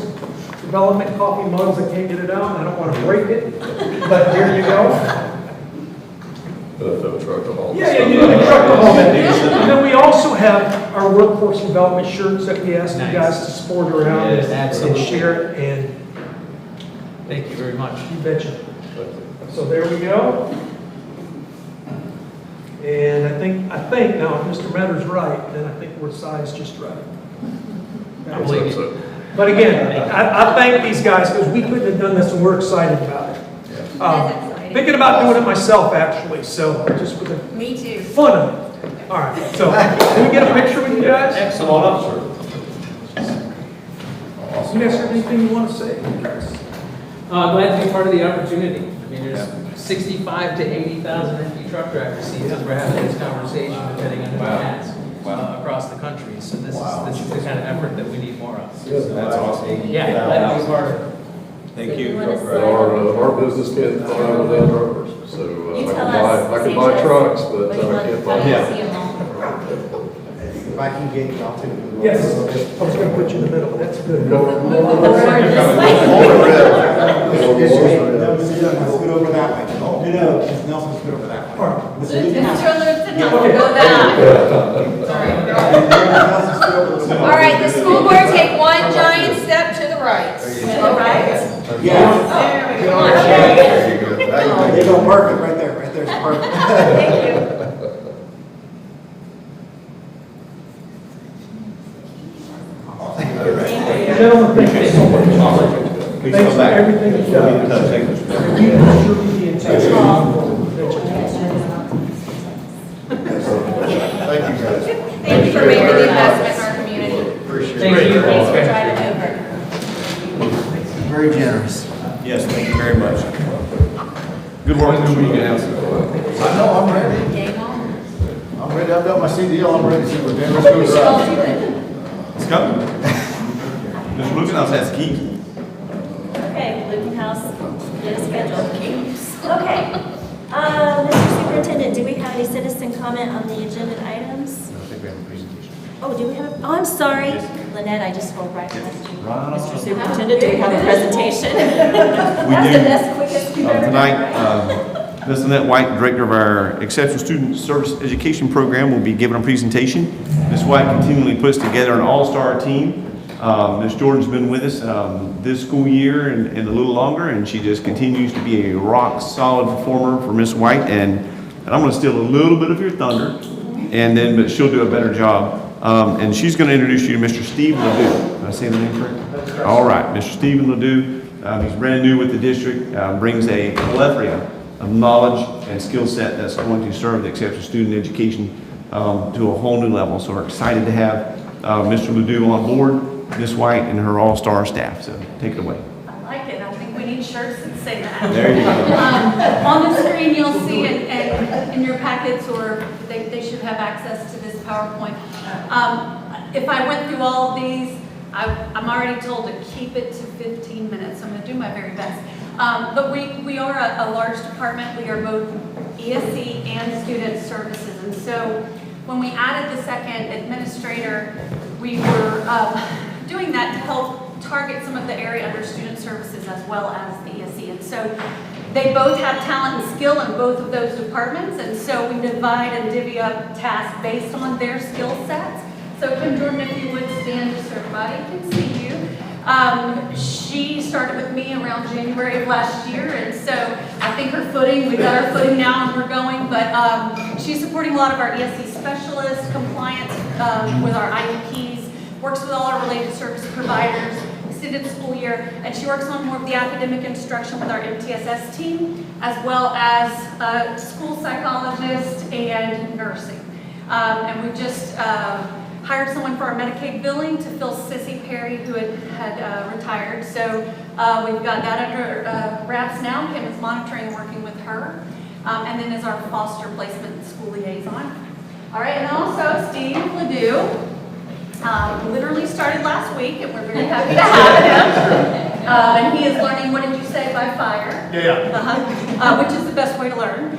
development coffee mugs. I can't get it out, and I don't want to break it, but here you go. Yeah, you need a truck to haul it. And then we also have our workforce development shirts that we asked you guys to sport around Yes, and absolutely. share it, and Thank you very much. you betcha. So there we go. And I think now, if Mr. Metter's right, then I think we're sized just right. I believe you. But again, I thank these guys because we couldn't have done this and we're excited about it. Thinking about doing it myself, actually, so just for the Me too. fun of it. All right, so can we get a picture with you guys? Excellent. You guys have anything you want to say? Glad to be part of the opportunity. I mean, there's 65 to 80,000 empty truck driver seats as we're having this conversation, depending on who asks, across the country. So this is the kind of effort that we need more of. That's awesome. Yeah, glad to be part of it. Thank you. Our business can't fly without drivers, so You I tell can us, buy Sanchez, trucks, but what do you I want- can't how buy. do you see 'em all? If I can get y'all to. Yes, I was going to put you in the middle, that's good. Move the board this way. Scoot over that way. No, Ms. Nelson, scoot over that way. All right. Ms. Mr. Nelson, Lieutenant, Okay. go back. scoot over the All right, the school board take one giant step to the right. To the right. Yeah. There we go. There you go, perfect, right there's perfect. Thank you. Gentlemen, thank you so much. Please Thanks come for back. everything you've done. Thank you. We sure be the intention. Thank you, guys. Thank you for making the investment in our community. Appreciate it. Thank you. Thanks for driving over. Very generous. Yes, thank you very much. Good work. I know, I'm ready. Game on. I'm ready. I've got my CDL. I'm ready to see what Dan, let's go We should all drive. do it. It's coming. Mr. Lukenhouse has the keys. Okay, Luton House, get a schedule. Okay. Mr. Superintendent, do we have any citizen comment on the agenda items? I think we have a presentation. Oh, do we have, oh, I'm sorry. Lynette, I just scrolled right past you. Mr. Superintendent, do we have a presentation? That's do. the best, quickest you've ever done, Tonight, right? Ms. Lynette White, Director of our Exceptional Student Service Education Program, will be giving a presentation. Ms. White continually puts together an all-star team. Ms. Jordan's been with us this school year and a little longer, and she just continues to be a rock-solid performer for Ms. White. And I'm going to steal a little bit of your thunder, but she'll do a better job. And she's going to introduce you to Mr. Steve Ledoux. Did I say the name correct? All right, Mr. Stephen Ledoux. He's brand new with the district, brings a plethora of knowledge and skill set that's going to serve the exceptional student education to a whole new level. So we're excited to have Mr. Ledoux on board, Ms. White, and her all-star staff. So take it away. I like it. I think we need shirts that say that. There you go. On the screen, you'll see it, and in your packets, or they should have access to this PowerPoint. If I went through all of these, I'm already told to keep it to 15 minutes. So I'm going to do my very best. But we are a large department. We are both ESC and student services. And so when we added the second administrator, we were doing that to help target some of the area under student services as well as the ESC. And so they both have talent and skill in both of those departments. And so we divide and divvy up tasks based on their skill sets. So Kim Jordan, if you would stand just so everybody can see you. She started with me around January of last year, and so I think we got our footing now and we're going, but she's supporting a lot of our ESC specialists, compliance with our IEPs, works with all our related service providers, extended school year, and she works on more of the academic instruction with our MTSS team, as well as school psychologist and nursing. And we just hired someone for our Medicaid billing to fill Sissy Perry, who had retired. So we've got that under wraps now. Kim is monitoring and working with her. And then is our foster placement school liaison. All right, and also Steve Ledoux. Literally started last week, and we're very happy to have him. And he is learning, what did you say, by fire? Yeah. Which is the best way to learn.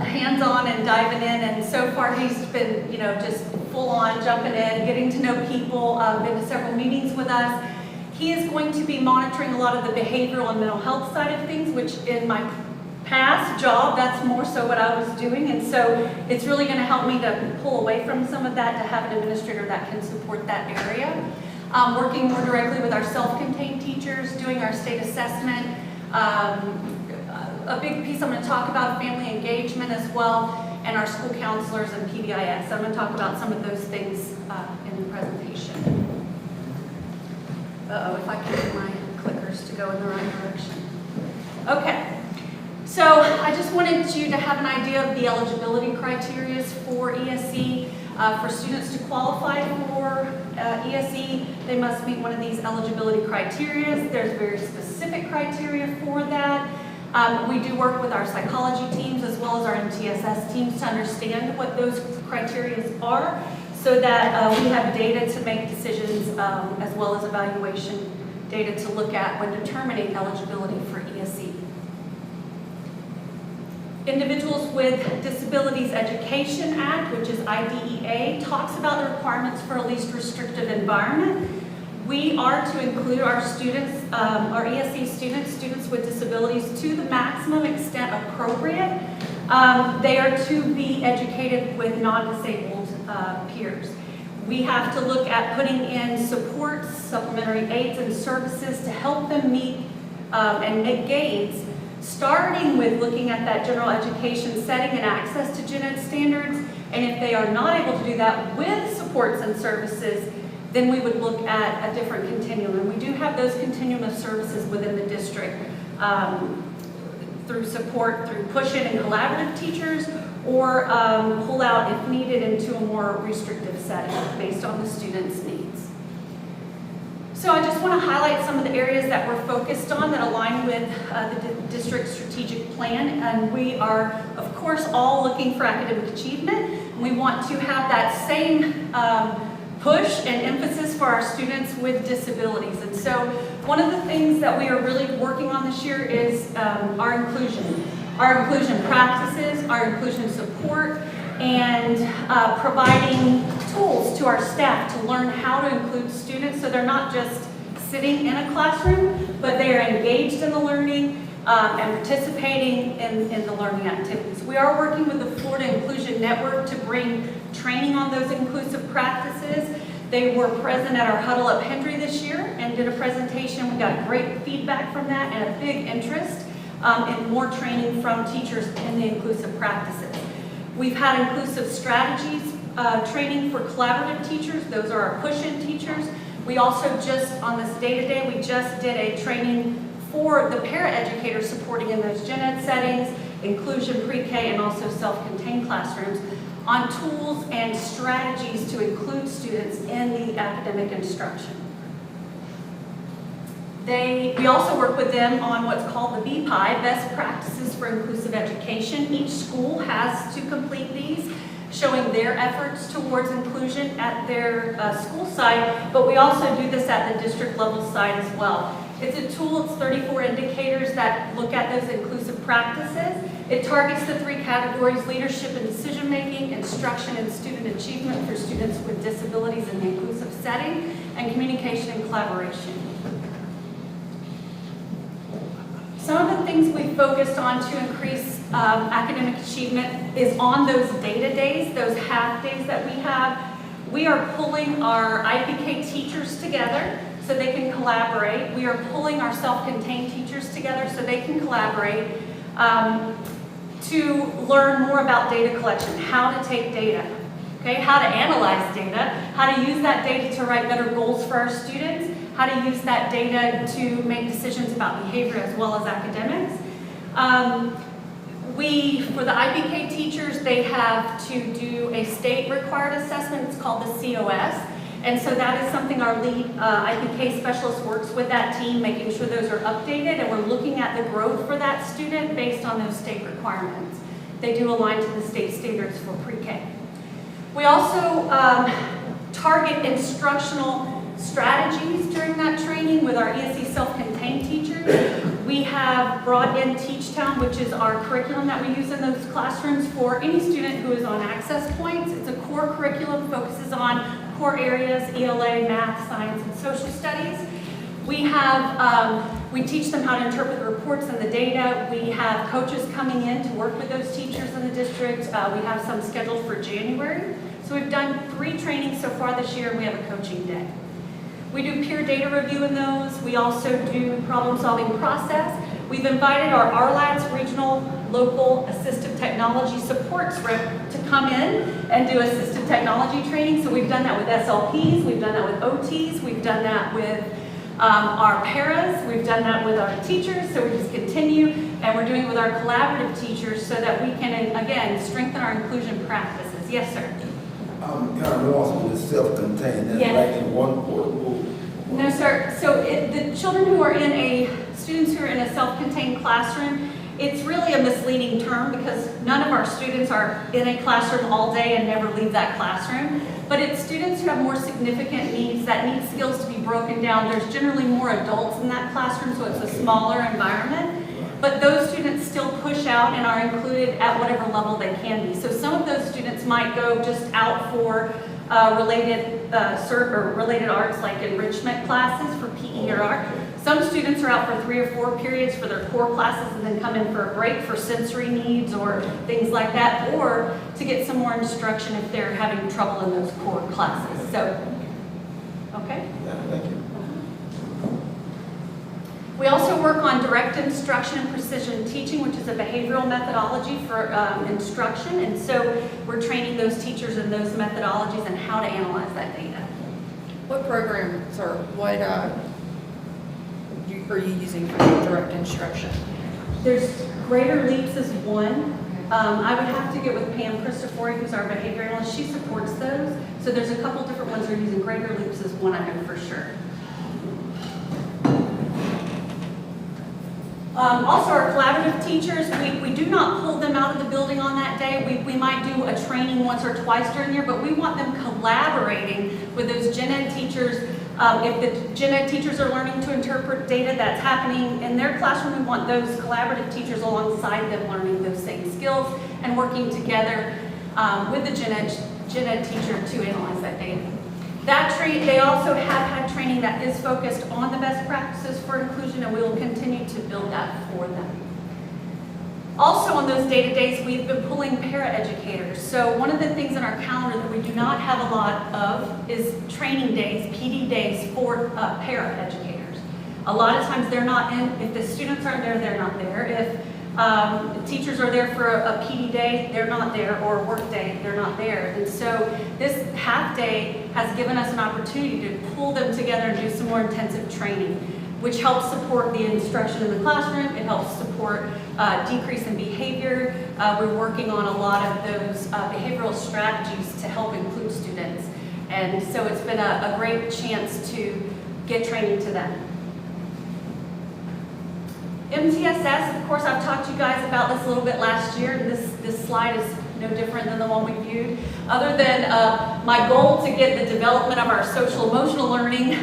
Hands-on and diving in, and so far he's been, just full-on jumping in, getting to know people, been to several meetings with us. He is going to be monitoring a lot of the behavioral and mental health side of things, which in my past job, that's more so what I was doing. And so it's really going to help me to pull away from some of that, to have an administrator that can support that area. Working more directly with our self-contained teachers, doing our state assessment. A big piece I'm going to talk about, family engagement as well, and our school counselors and PBIS. I'm going to talk about some of those things in the presentation. Uh-oh, if I can get my clickers to go in the right direction. Okay, so I just wanted you to have an idea of the eligibility criteria for ESE. For students to qualify for ESE, they must meet one of these eligibility criteria. There's very specific criteria for that. We do work with our psychology teams as well as our MTSS teams to understand what those criteria are, so that we have data to make decisions as well as evaluation data to look at when determining eligibility for ESE. Individuals with Disabilities Education Act, which is IDEA, talks about the requirements for a least restrictive environment. We are to include our students, our ESE students with disabilities to the maximum extent appropriate. They are to be educated with non-disabled peers. We have to look at putting in supports, supplementary aids and services to help them meet and make gains, starting with looking at that general education setting and access to gen ed standards. And if they are not able to do that with supports and services, then we would look at a different continuum. And we do have those continuum of services within the district through support, through push-in and collaborative teachers, or pull out if needed into a more restrictive setting based on the student's needs. So I just want to highlight some of the areas that we're focused on that align with the district strategic plan. And we are, of course, all looking for academic achievement. We want to have that same push and emphasis for our students with disabilities. And so one of the things that we are really working on this year is our inclusion practices, our inclusion support, and providing tools to our staff to learn how to include students so they're not just sitting in a classroom, but they are engaged in the learning and participating in the learning activities. We are working with the Florida Inclusion Network to bring training on those inclusive practices. They were present at our huddle at Hendry this year and did a presentation. We got great feedback from that and a big interest in more training from teachers in the inclusive practices. We've had inclusive strategies training for collaborative teachers. Those are our push-in teachers. We also just, on this day-to-day, we just did a training for the para-educators supporting in those gen ed settings, inclusion pre-K, and also self-contained classrooms on tools and strategies to include students in the academic instruction. We also work with them on what's called the BPI, Best Practices for Inclusive Education. Each school has to complete these, showing their efforts towards inclusion at their school site, but we also do this at the district level site as well. It's a tool, it's 34 indicators that look at those inclusive practices. It targets the 3 categories: leadership and decision making, instruction and student achievement for students with disabilities in the inclusive setting, and communication and collaboration. Some of the things we focused on to increase academic achievement is on those data days, those half days that we have. We are pulling our IPK teachers together so they can collaborate. We are pulling our self-contained teachers together so they can collaborate to learn more about data collection, how to take data, okay, how to analyze data, how to use that data to write better goals for our students, how to use that data to make decisions about behavior as well as academics. For the IPK teachers, they have to do a state-required assessment. It's called the COS. And so that is something our lead IPK specialist works with that team, making sure those are updated, and we're looking at the growth for that student based on those state requirements. They do align to the state standards for pre-K. We also target instructional strategies during that training with our ESE self-contained teachers. We have brought in Teach Town, which is our curriculum that we use in those classrooms for any student who is on access points. It's a core curriculum, focuses on core areas, ELA, math, science, and social studies. We teach them how to interpret the reports and the data. We have coaches coming in to work with those teachers in the district. We have some scheduled for January. So we've done 3 trainings so far this year, and we have a coaching day. We do peer data review in those. We also do problem-solving process. We've invited our RLADS regional local assistive technology supports rep to come in and do assistive technology training. So we've done that with SLPs, we've done that with OTs, we've done that with our paras, we've done that with our teachers, so we just continue, and we're doing it with our collaborative teachers so that we can, again, strengthen our inclusion practices. Yes, sir? I'm kind of lost with the self-contained, that's Yes. like in one portable. No, sir. So the children who are students who are in a self-contained classroom, it's really a misleading term because none of our students are in a classroom all day and never leave that classroom. But it's students who have more significant needs that need skills to be broken down. There's generally more adults in that classroom, so it's a smaller environment. But those students still push out and are included at whatever level they can be. So some of those students might go just out for related arts like enrichment classes for PE or art. Some students are out for 3 or 4 periods for their core classes and then come in for a break for sensory needs or things like that, or to get some more instruction if they're having trouble in those core classes. So, okay? Yeah, thank you. We also work on direct instruction and precision teaching, which is a behavioral methodology for instruction. And so we're training those teachers in those methodologies and how to analyze that data. What programs or what are you using for direct instruction? There's Greater Leaps is one. I would have to get with Pam Christopher, who's our behavior analyst. She supports those. So there's a couple different ones we're using. Greater Leaps is one I know for sure. Also, our collaborative teachers, we do not pull them out of the building on that day. We might do a training once or twice during the year, but we want them collaborating with those gen ed teachers. If the gen ed teachers are learning to interpret data that's happening in their classroom, we want those collaborative teachers alongside them learning those same skills and working together with the gen ed teacher to analyze that data. They also have had training that is focused on the best practices for inclusion, and we will continue to build that for them. Also on those data days, we've been pulling para-educators. So one of the things in our calendar that we do not have a lot of is training days, PD days for para-educators. A lot of times they're not in, if the students aren't there, they're not there. If teachers are there for a PD day, they're not there, or a work day, they're not there. And so this half day has given us an opportunity to pull them together and do some more intensive training, which helps support the instruction in the classroom. It helps support decrease in behavior. We're working on a lot of those behavioral strategies to help include students. And so it's been a great chance to get training to them. MTSS, of course, I've talked to you guys about this a little bit last year, and this slide is no different than the one we viewed. Other than my goal to get the development of our social emotional learning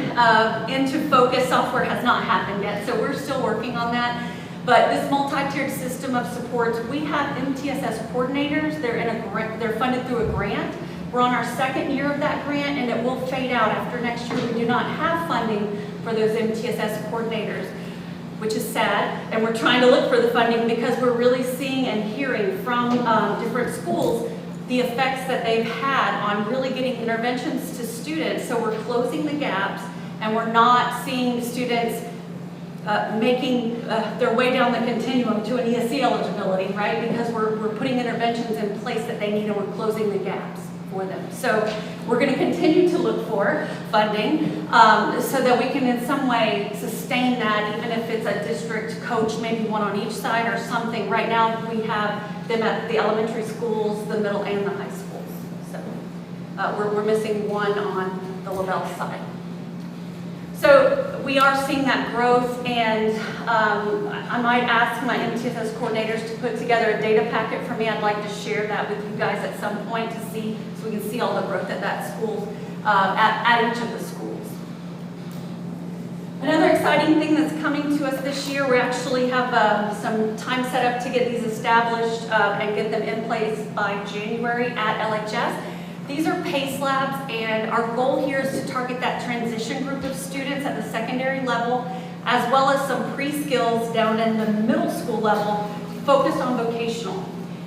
into focus software has not happened yet, so we're still working on that. But this multi-tiered system of supports, we have MTSS coordinators. They're funded through a grant. We're on our 2nd year of that grant, and it will fade out after next year. We do not have funding for those MTSS coordinators, which is sad, and we're trying to look for the funding because we're really seeing and hearing from different schools the effects that they've had on really getting interventions to students. So we're closing the gaps, and we're not seeing students making their way down the continuum to an ESC eligibility, right? Because we're putting interventions in place that they need, and we're closing the gaps for them. So we're going to continue to look for funding so that we can in some way sustain that, even if it's a district coach, maybe one on each side or something. Right now we have them at the elementary schools, the middle, and the high schools. So we're missing one on the LaBelle side. So we are seeing that growth, and I might ask my MTSS coordinators to put together a data packet for me. I'd like to share that with you guys at some point to see, so we can see all the growth at that school, at each of the schools. Another exciting thing that's coming to us this year, we actually have some time set up to get these established and get them in place by January at LHS. These are PACE labs, and our goal here is to target that transition group of students at the secondary level, as well as some pre-skills down in the middle school level, focused on vocational.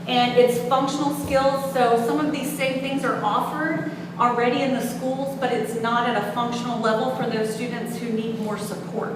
And it's functional skills, so some of these same things are offered already in the schools, but it's not at a functional level for those students who need more support.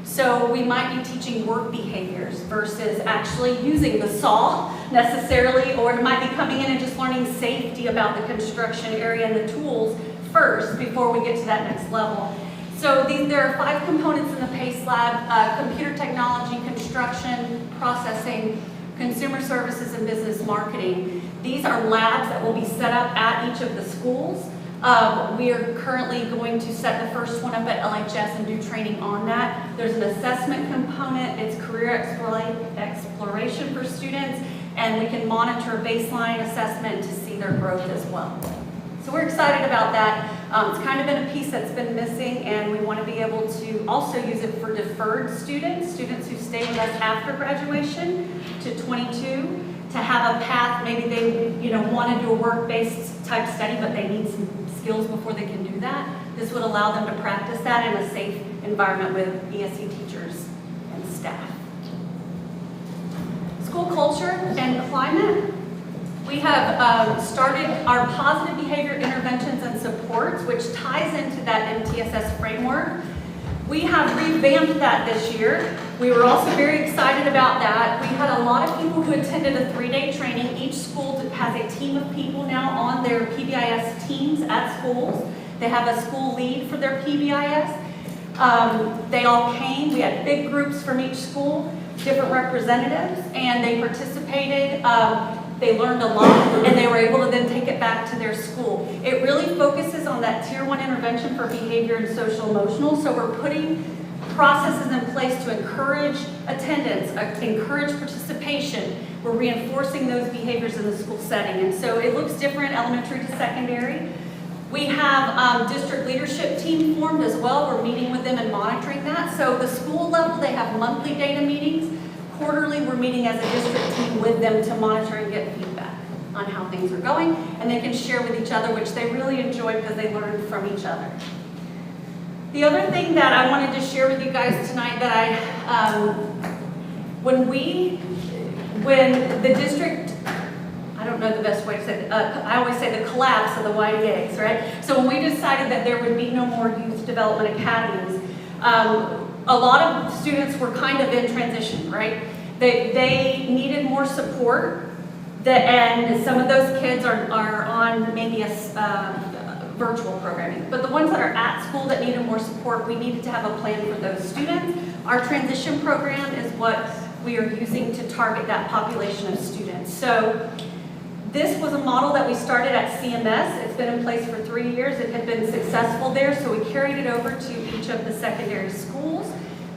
So we might be teaching work behaviors versus actually using the saw necessarily, or it might be coming in and just learning safety about the construction area and the tools first before we get to that next level. So there are 5 components in the PACE lab: computer technology, construction, processing, consumer services, and business marketing. These are labs that will be set up at each of the schools. We are currently going to set the first one up at LHS and do training on that. There's an assessment component. It's career exploration for students, and we can monitor baseline assessment to see their growth as well. So we're excited about that. It's kind of been a piece that's been missing, and we want to be able to also use it for deferred students who stay with us after graduation to 22, to have a path. Maybe they want to do a work-based type study, but they need some skills before they can do that. This would allow them to practice that in a safe environment with ESE teachers and staff. School culture and climate. We have started our positive behavior interventions and supports, which ties into that MTSS framework. We have revamped that this year. We were also very excited about that. We had a lot of people who attended a 3-day training. Each school has a team of people now on their PBIS teams at schools. They have a school lead for their PBIS. They all came. We had big groups from each school, different representatives, and they participated. They learned a lot, and they were able to then take it back to their school. It really focuses on that Tier 1 intervention for behavior and social emotional, so we're putting processes in place to encourage attendance, encourage participation. We're reinforcing those behaviors in the school setting, and so it looks different elementary to secondary. We have district leadership team formed as well. We're meeting with them and monitoring that. So the school level, they have monthly data meetings. Quarterly, we're meeting as a district team with them to monitor and get feedback on how things are going, and they can share with each other, which they really enjoy because they learn from each other. The other thing that I wanted to share with you guys tonight that when the district, I don't know the best way to say it, I always say the collapse of the YDAs, right? So when we decided that there would be no more youth development academies, a lot of students were kind of in transition, right? They needed more support, and some of those kids are on maybe a virtual programming. But the ones that are at school that needed more support, we needed to have a plan for those students. Our transition program is what we are using to target that population of students. So this was a model that we started at CMS. It's been in place for 3 years. It had been successful there, so we carried it over to each of the secondary schools.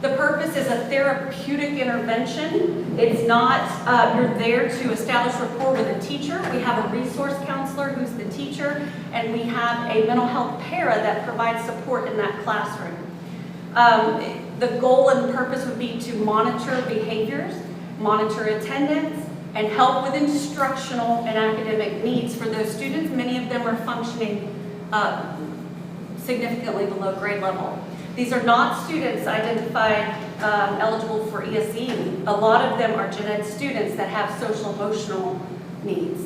The purpose is a therapeutic intervention. It's not, you're there to establish rapport with a teacher. We have a resource counselor who's the teacher, and we have a mental health para that provides support in that classroom. The goal and purpose would be to monitor behaviors, monitor attendance, and help with instructional and academic needs for those students. Many of them are functioning significantly below grade level. These are not students identified eligible for ESE. A lot of them are gen ed students that have social emotional needs.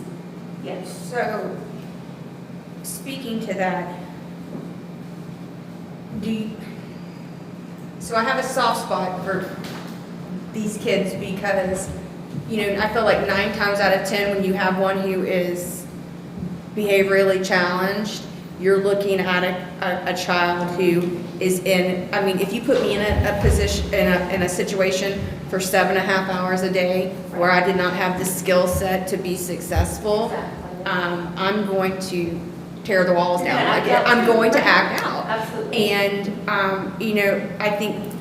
Yes. So, speaking to that, so I have a soft spot for these kids because, I feel like 9 times out of 10 when you have one who is behaviorally challenged, you're looking at a child who is if you put me in a position, in a situation for 7.5 hours a day where I did not have the skill set to be successful, I'm going to tear the walls down. I'm going to act out. Absolutely. And, I think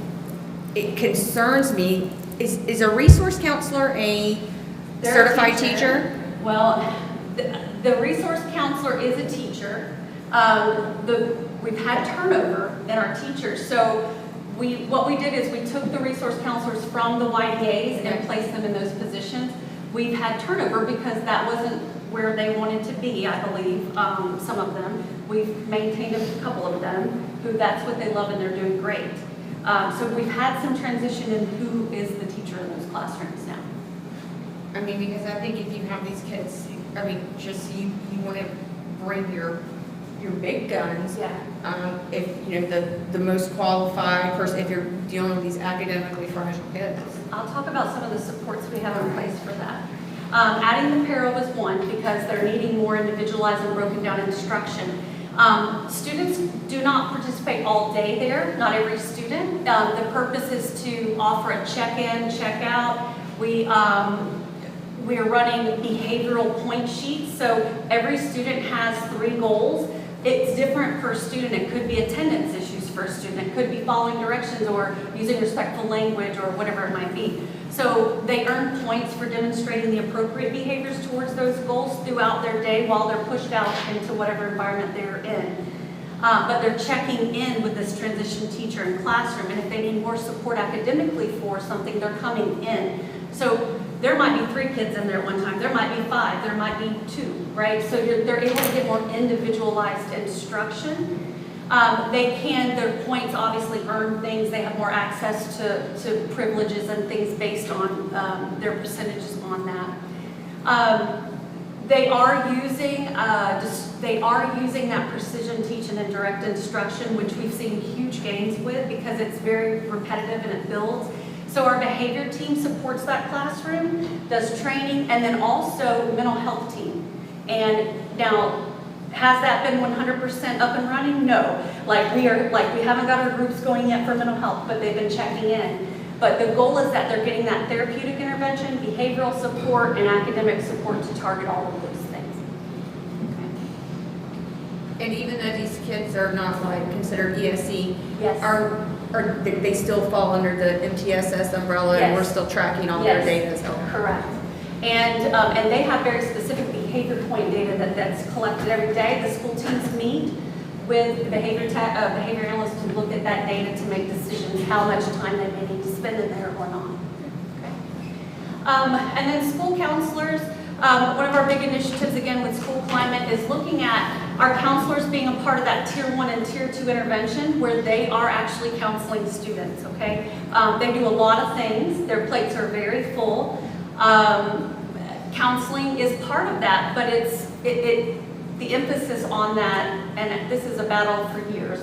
it concerns me. Is a resource counselor a certified teacher? Well, the resource counselor is a teacher. We've had turnover in our teachers, so what we did is we took the resource counselors from the YDAs and placed them in those positions. We've had turnover because that wasn't where they wanted to be, I believe, some of them. We've maintained a couple of them who that's what they love and they're doing great. So we've had some transition in who is the teacher in those classrooms now. I mean, because I think if you have these kids, I mean, just you want to bring your big guns. Yeah. If, you know, the most qualified person, if you're dealing with these academically fragile kids. I'll talk about some of the supports we have in place for that. Adding the para was one because they're needing more individualized and broken down instruction. Students do not participate all day there, not every student. The purpose is to offer a check-in, check-out. We are running behavioral point sheets, so every student has 3 goals. It's different per student. It could be attendance issues for a student. It could be following directions or using respectful language or whatever it might be. So they earn points for demonstrating the appropriate behaviors towards those goals throughout their day while they're pushed out into whatever environment they're in. But they're checking in with this transition teacher in classroom, and if they need more support academically for something, they're coming in. So there might be 3 kids in there at one time, there might be 5, there might be 2, right? So they're able to get more individualized instruction. Their points obviously earn things, they have more access to privileges and things based on their percentages on that. They are using that precision teaching and direct instruction, which we've seen huge gains with because it's very repetitive and it builds. So our behavior team supports that classroom, does training, and then also mental health team. And now, has that been 100% up and running? No. We haven't got our groups going yet for mental health, but they've been checking in. But the goal is that they're getting that therapeutic intervention, behavioral support, and academic support to target all of those things. Okay. And even though these kids are not considered ESE, Yes. are they still fall under the MTSS umbrella, and we're Yes. still tracking all their data as well? Correct. And they have very specific behavior point data that's collected every day. The school teams meet with the behavior analysts to look at that data to make decisions how much time they may need to spend in there or not. Okay. And then school counselors, one of our big initiatives again with school climate is looking at our counselors being a part of that Tier 1 and Tier 2 intervention where they are actually counseling students, okay? They do a lot of things. Their plates are very full. Counseling is part of that, but the emphasis on that, and this is a battle for years,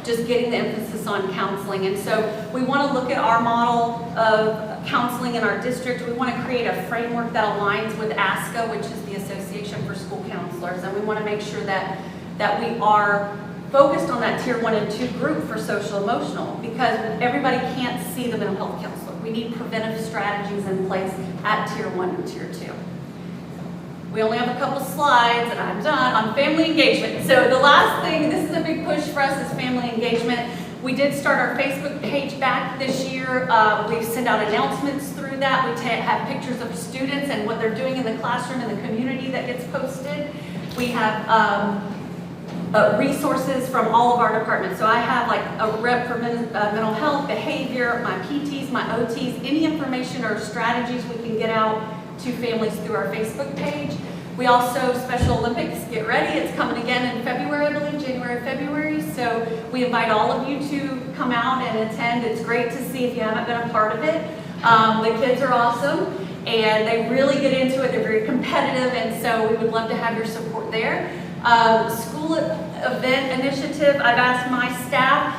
just getting the emphasis on counseling. And so we want to look at our model of counseling in our district. We want to create a framework that aligns with ASCA, which is the Association for School Counselors, and we want to make sure that we are focused on that Tier 1 and 2 group for social emotional, because everybody can't see the mental health counselor. We need preventive strategies in place at Tier 1 and Tier 2. We only have a couple slides and I'm done on family engagement. So the last thing, this is a big push for us, is family engagement. We did start our Facebook page back this year. We've sent out announcements through that. We have pictures of students and what they're doing in the classroom and the community that gets posted. We have resources from all of our departments. So I have a rep for mental health, behavior, my PTs, my OTs, any information or strategies we can get out to families through our Facebook page. We also, Special Olympics, get ready. It's coming again in February, I believe, January, February. So we invite all of you to come out and attend. It's great to see if you haven't been a part of it. The kids are awesome and they really get into it. They're very competitive, and so we would love to have your support there. School event initiative, I've asked my staff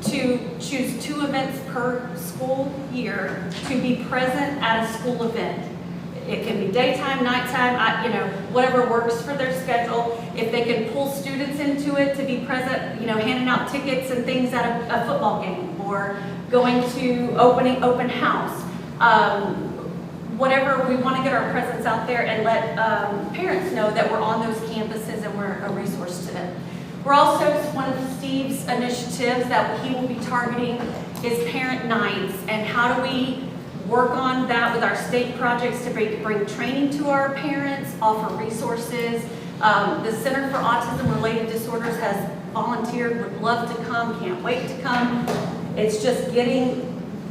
to choose 2 events per school year to be present at a school event. It can be daytime, nighttime, whatever works for their schedule. If they can pull students into it to be present, handing out tickets and things at a football game or going to open house. Whatever, we want to get our presence out there and let parents know that we're on those campuses and we're a resource to them. We're also, one of Steve's initiatives that he will be targeting is parent nights, and how do we work on that with our state projects to bring training to our parents, offer resources. The Center for Autism Related Disorders has volunteered, would love to come, can't wait to come. It's just getting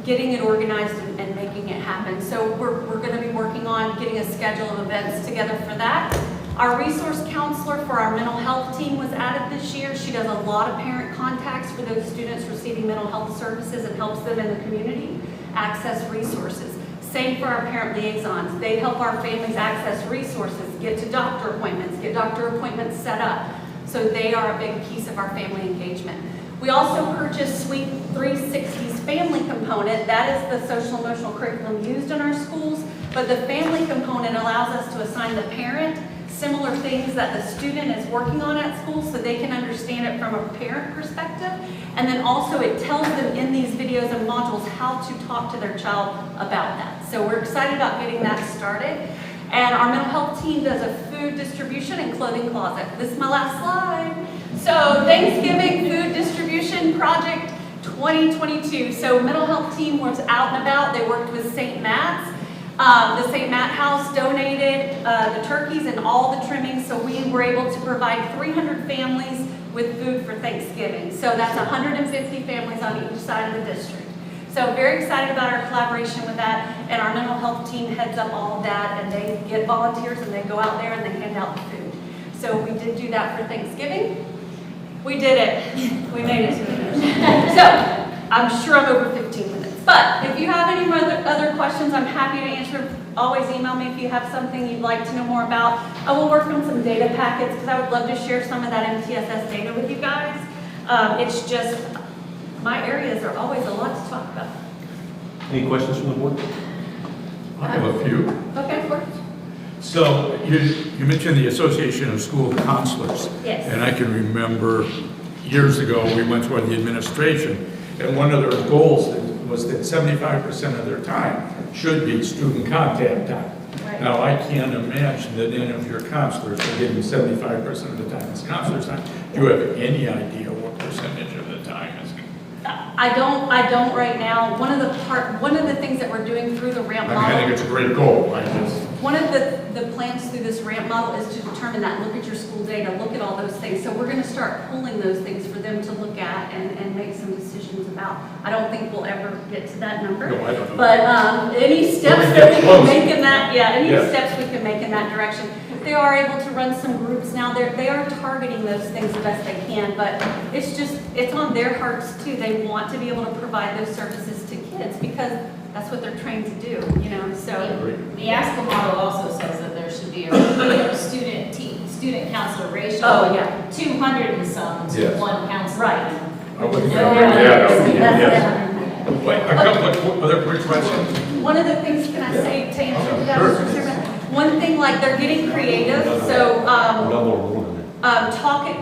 it organized and making making it happen. So we're going to be working on getting a schedule of events together for that. Our resource counselor for our mental health team was added this year. She does a lot of parent contacts for those students receiving mental health services and helps them in the community access resources. Same for our parent liaisons. They help our families access resources, get to doctor appointments, get doctor appointments set up. So they are a big piece of our family engagement. We also purchased Suite 360's family component. That is the social emotional curriculum used in our schools, but the family component allows us to assign the parent similar things that the student is working on at school so they can understand it from a parent perspective. And then also it tells them in these videos and modules how to talk to their child about that. So we're excited about getting that started. And our mental health team does a food distribution and clothing closet. This is my last slide. So Thanksgiving Food Distribution Project 2022. So mental health team was out and about. They worked with St. Matt's. The St. Matt House donated the turkeys and all the trimmings, so we were able to provide 300 families with food for Thanksgiving. So that's 150 families on each side of the district. So very excited about our collaboration with that, and our mental health team heads up all of that, and they get volunteers and they go out there and they hand out the food. So we did do that for Thanksgiving. We did it. We made it to the finish. So I'm sure I'm over 15 minutes. But if you have any other questions, I'm happy to answer. Always email me if you have something you'd like to know more about. I will work on some data packets because I would love to share some of that MTSS data with you guys. It's just, my areas are always a lot to talk about. Any questions from the board? I have a few. Okay, of course. So you mentioned the Association of School Counselors. Yes. And I can remember years ago, we went through the administration, and one of their goals was that 75% of their time should be student contact time. Right. Now, I can't imagine that any of your counselors are getting 75% of the time as counselors' time. Do you have any idea what percentage of the time is? I don't right now. One of the things that we're doing through the ramp model. I think it's a great goal. One of the plans through this ramp model is to determine that, look at your school data, look at all those things. So we're going to start pulling those things for them to look at and make some decisions about. I don't think we'll ever get to that number. No, I don't know. But any steps that we can make in that, steps we can make in that direction. They are able to run some groups now. They are targeting those things the best they can, but it's on their hearts too. They want to be able to provide those services to kids because that's what they're trained to do, so. The ASCO model also says that there should be a student counselor ratio. Oh, yeah. 200 and some to Yes. one counselor. Right. I wouldn't No, think that. That's Yes. Wait, a couple of other quick questions. One of the things, can I say, to answer that, Mr. Chairman? One thing, like, they're getting creative, so,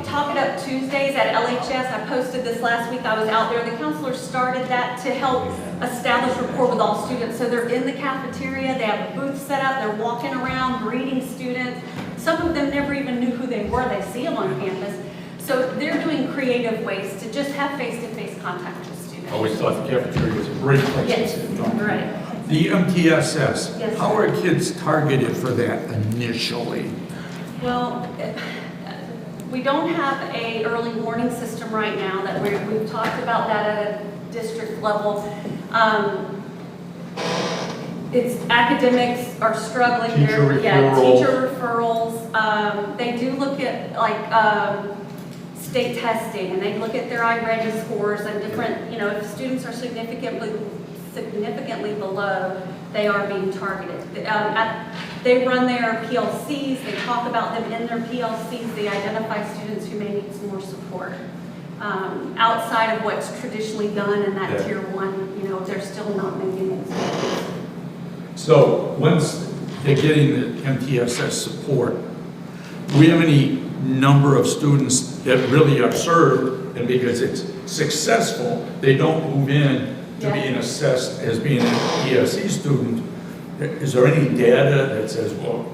Talk It Up Tuesdays at LHS, I posted this last week, I was out there, the counselors started that to help establish rapport with all students, so they're in the cafeteria, they have a booth set up, they're walking around, greeting students, some of them never even knew who they were, they see them on campus, so they're doing creative ways to just have face-to-face contact with students. I always thought the cafeteria was a great place to Yes, sit and talk. right. The MTSS, Yes, how sir. are kids targeted for that initially? Well, we don't have a early warning system right now that we've talked about that at a district level. It's academics are struggling. Teacher Yeah, referrals. teacher referrals. They do look at state testing and they look at their iReady scores and different, if students are significantly below, they are being targeted. They run their PLCs, they talk about them in their PLCs, they identify students who may need some more support. Outside of what's traditionally done in that Yeah. tier one, they're still not making it. So once they're getting the MTSS support, do we have any number of students that really are served, and because it's successful, they don't move in to being assessed as being an ESE student? Is there any data that says, well,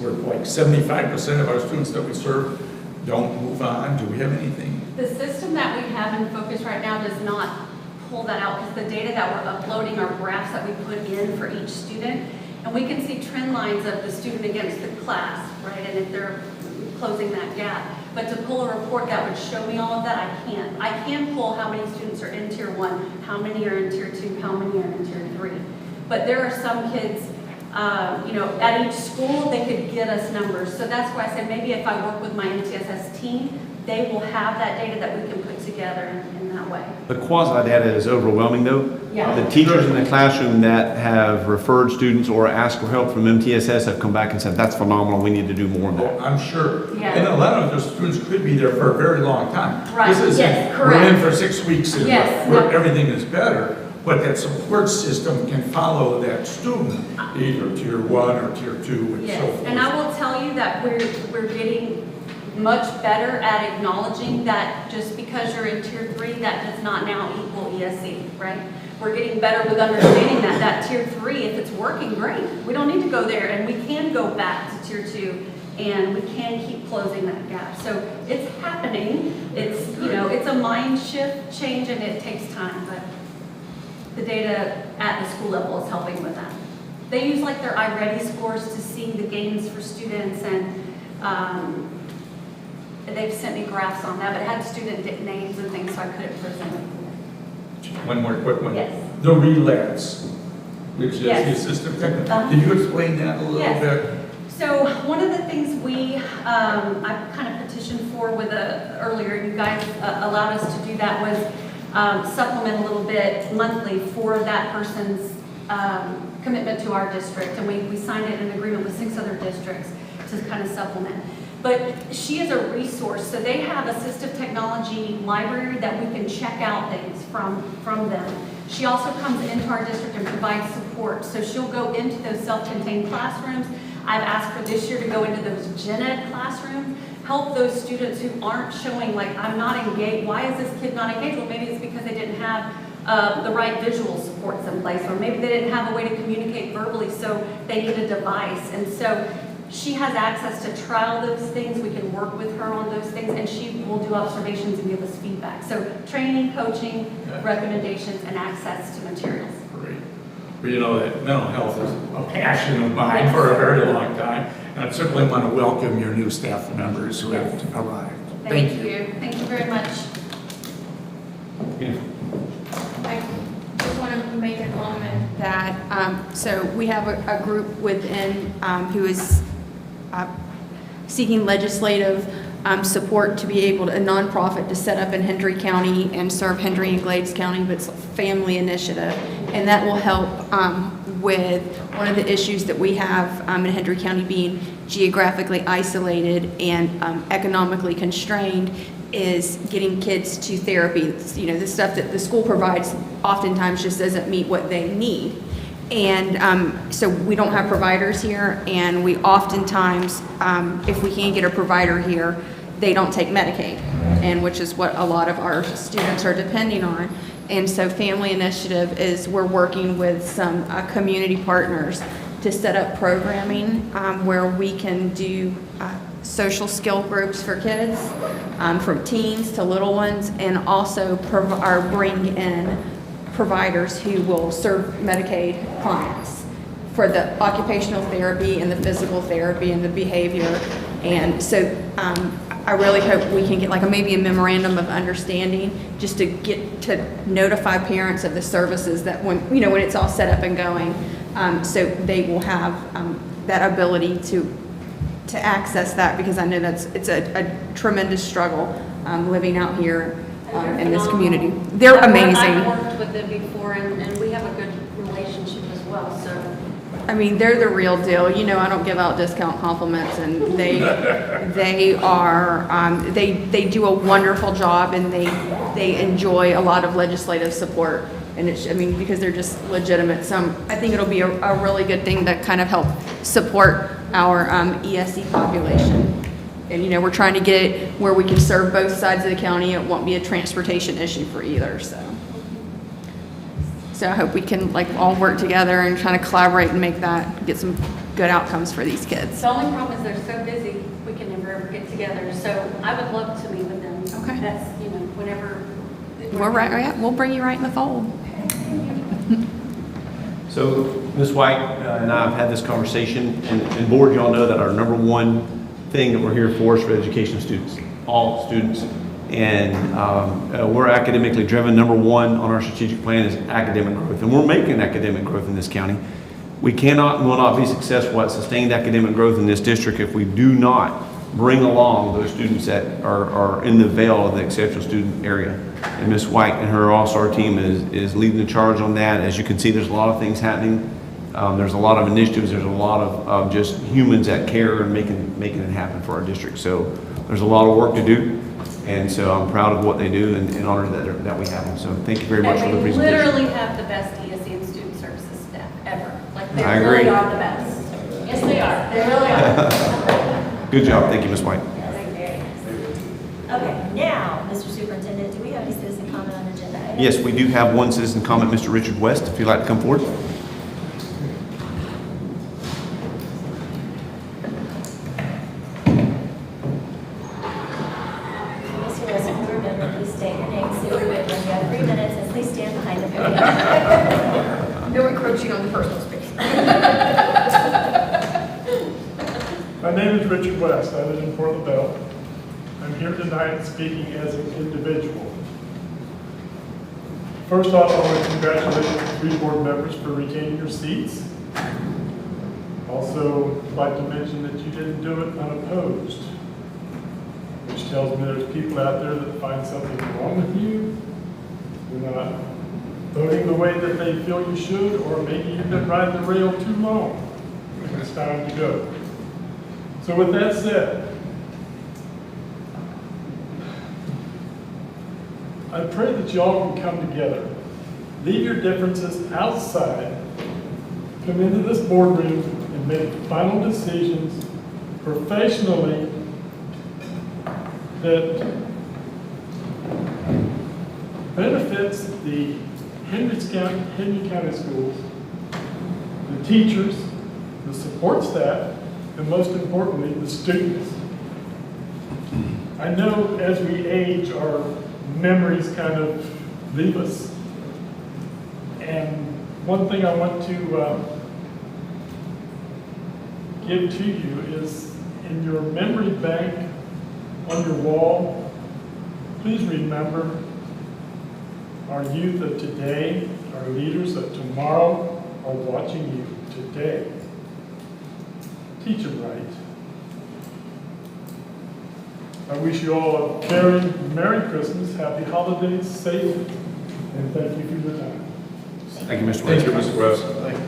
we're like 75% of our students that we serve don't move on? Do we have anything? The system that we have in focus right now does not pull that out because the data that we're uploading are graphs that we put in for each student. And we can see trend lines of the student against the class, right? And if they're closing that gap. But to pull a report that would show me all of that, I can't. I can pull how many students are in tier one, how many are in tier two, how many are in tier three. But there are some kids, at each school, they could get us numbers. So that's why I said maybe if I work with my MTSS team, they will have that data that we can put together in that way. The quasi data is overwhelming though. Yeah. The teachers in the classroom that have referred students or asked for help from MTSS have come back and said, that's phenomenal, we need to do more of that. I'm sure. Yeah. And a lot of those students could be there for a very long time. Right, This isn't, yes, we're in correct. for 6 weeks and Yes, where no. everything is better. But that support system can follow that student, either tier 1 or tier 2 and so Yes, forth. and I will tell you that we're getting much better at acknowledging that just because you're in tier 3, that does not now equal ESE, right? We're getting better with understanding that tier 3, if it's working, great. We don't need to go there, and we can go back to tier 2, and we can keep closing that gap. So it's happening. It's, it's a mind shift change, and it takes time, but the data at the school level is helping with that. They use like their iReady scores to see the gains for students, and they've sent me graphs on that, but it had student names and things, so I couldn't present it. One more quick one. Yes. The relapse, which is the Yes. assistive technique. Can you explain that a little Yes. bit? So one of the things I kind of petitioned for with earlier, you guys allowed us to do that, was supplement a little bit monthly for that person's commitment to our district. And we signed it in agreement with 6 other districts to kind of supplement. But she is a resource, so they have assistive technology library that we can check out things from them. She also comes into our district and provides support. So she'll go into those self-contained classrooms. I've asked her this year to go into those gen ed classrooms, help those students who aren't showing, like, I'm not engaged. Why is this kid not engaged? Well, maybe it's because they didn't have the right visual supports in place, or maybe they didn't have a way to communicate verbally, so they need a device. And so she has access to trial those things. We can work with her on those things, and she will do observations and give us feedback. So training, coaching, recommendations, and access to materials. Great. Well, you know that mental health is a passion of mine for a very long time. And I certainly want to welcome your new staff members who have arrived. Thank you. Thank you very much. I just want to make a comment that, so we have a group within who is seeking legislative support to be able to, a nonprofit to set up in Hendry County and serve Hendry and Glades County, but it's a family initiative. And that will help with one of the issues that we have in Hendry County being geographically isolated and economically constrained is getting kids to therapy. The stuff that the school provides oftentimes just doesn't meet what they need. And so we don't have providers here, and we oftentimes, if we can't get a provider here, they don't take Medicaid, and which is what a lot of our students are depending on. And so Family Initiative is, we're working with some community partners to set up programming where we can do social skill groups for kids, from teens to little ones, and also bring in providers who will serve Medicaid clients for the occupational therapy and the physical therapy and the behavior. And so I really hope we can get maybe a memorandum of understanding just to get to notify parents of the services that when it's all set up and going, so they will have that ability to access that, because I know it's a tremendous struggle living out here in this community. They're amazing. I've worked with them before, and we have a good relationship as well, so. I mean, they're the real deal. I don't give out discount compliments, and they they do a wonderful job, and they enjoy a lot of legislative support. And because they're just legitimate. So I think it'll be a really good thing to kind of help support our ESE population. And, we're trying to get it where we can serve both sides of the county. It won't be a transportation issue for either, so I hope we can all work together and try to collaborate and get some good outcomes for these kids. The only problem is they're so busy, we can never ever get together. So I would love to meet with them. Okay. That's, whenever. We're right, yeah, we'll bring you right in the fold. So Ms. White and I have had this conversation, and board, y'all know that our number one thing that we're here for is for education of students. All students And we're academically driven. Number one on our strategic plan is academic growth, and we're making academic growth in this county. We cannot and will not be successful at sustained academic growth in this district if we do not bring along those students that are in the veil of the exceptional student area. And Ms. White and her all-star team is leading the charge on that. As you can see, there's a lot of things happening. There's a lot of initiatives. There's a lot of just humans that care and making it happen for our district. So there's a lot of work to do. And so I'm proud of what they do and honored that we have them. So thank you very much for the We presentation. literally have the best ESE and student services staff ever. Like, they I agree. really are the best. Yes, they are. They really are. Good job. Thank you, Ms. White. Okay, now, Mr. Superintendent, do we have any citizen comment on agenda items? Yes, we do have one citizen comment, Mr. Richard West, if you'd like to come forward. Mr. West, if you remember, please state your name, city you're with, and you have 3 minutes as they stand behind the podium. No encroaching on the personal space. My name is Richard West. I live in Fort LaBelle. I'm here tonight speaking as an individual. First off, I want to congratulate the 3 board members for retaining your seats. Also, I'd like to mention that you didn't do it unopposed, which tells me there's people out there that find something wrong with you. You're not voting the way that they feel you should, or maybe you've been riding the rail too long and it's time to go. So with that said, I pray that you all can come together, leave your differences outside, come into this boardroom and make final decisions professionally that benefits the Hendry County schools, the teachers, the support staff, and most importantly, the students. I know as we age, our memories kind of leave us. And one thing I want to give to you is in your memory bank on your wall, please remember our youth of today, our leaders of tomorrow are watching you today. Teach them right. I wish you all a very Merry Christmas, Happy Holidays, safe, and thank you for your time. Thank you, Mr. West. Thank you, Mr. West. Thank you.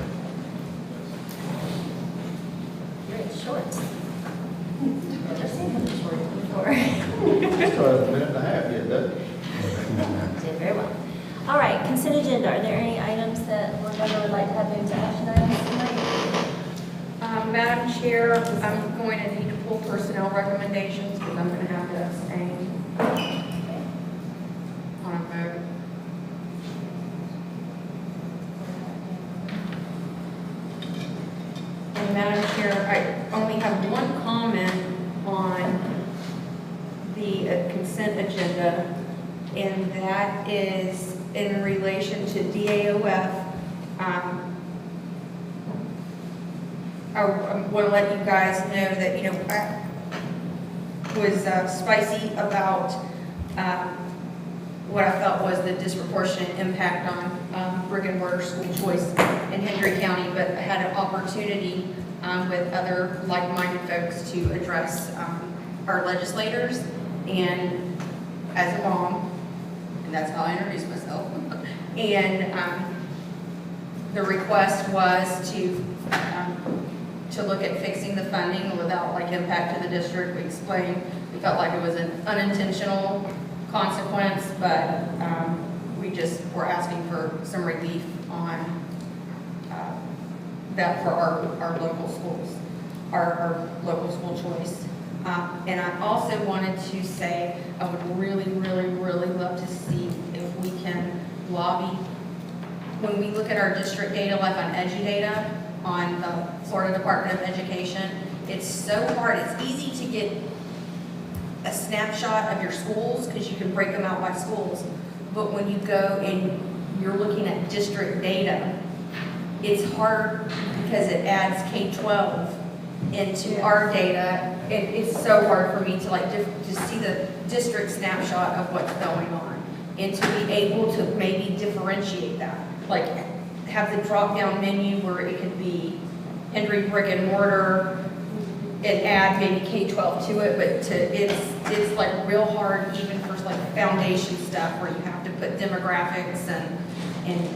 You're in shorts. I've never seen him in shorts before. It's a minute and a half yet, doesn't it? Did very well. All right, consent agenda. Are there any items that board member would like to have moved to action items tonight? Madam Chair, I'm going to need to pull personnel recommendations because I'm going to have to abstain on a vote. And Madam Chair, I only have one comment on the consent agenda, and that is in relation to DAOF. I want to let you guys know that, I was spicy about what I felt was the disproportionate impact on brick and mortar school choice in Hendry County, but I had an opportunity with other like-minded folks to address our legislators, and as a mom, and that's how I introduce myself, and the request was to look at fixing the funding without like impact to the district. We explained, we felt like it was an unintentional consequence, but we just were asking for some relief on that for our local schools, our local school choice. And I also wanted to say, I would really, really, really love to see if we can lobby. When we look at our district data, like on EduData, on the Florida Department of Education, it's so hard. It's easy to get a snapshot of your schools because you can break them out by schools. But when you go and you're looking at district data, it's hard because it adds K-12 into our data, it's so hard for me to like just see the district snapshot of what's going on and to be able to maybe differentiate that. Like have the drop-down menu where it could be Hendry brick and mortar and add maybe K-12 to it, but it's like real hard even for like foundation stuff where you have to put demographics and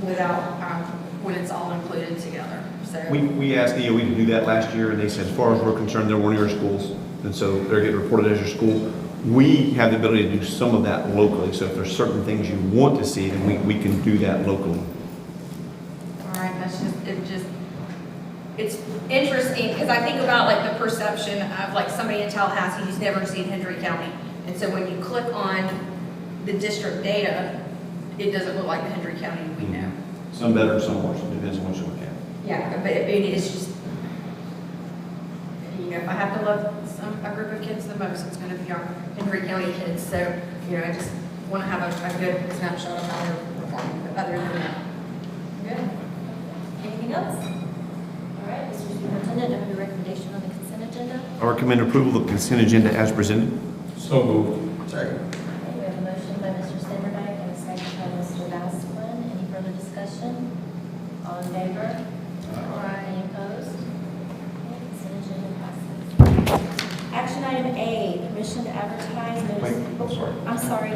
without, when it's all included together, so. We asked DOE to do that last year, and they said, as far as we're concerned, they're one of your schools, and so they're getting reported as your school. We have the ability to do some of that locally, so if there's certain things you want to see, then we can do that locally. All right, it's interesting, because I think about like the perception of like somebody in Tallahassee who's never seen Hendry County. And so when you click on the district data, it doesn't look like the Hendry County we know. Some better, some worse, it depends on what you look at. Yeah, but it's just, you know, if I have to love a group of kids the most, it's going to be our Hendry County kids. So, you know, I just want to have a good snapshot of how they're performing, but other than that. Good. Anything else? All right, Mr. Superintendent, do you have a recommendation on the consent agenda? I recommend approval of the consent agenda as presented. So moved. Second. Okay, we have a motion by Mr. Standerdike and a second by Mr. Vasquez. Any further discussion? All in favor? Any opposed? Okay, consent agenda passes. Action item A, permission to advertise notice. Wait, I'm sorry. I'm sorry. I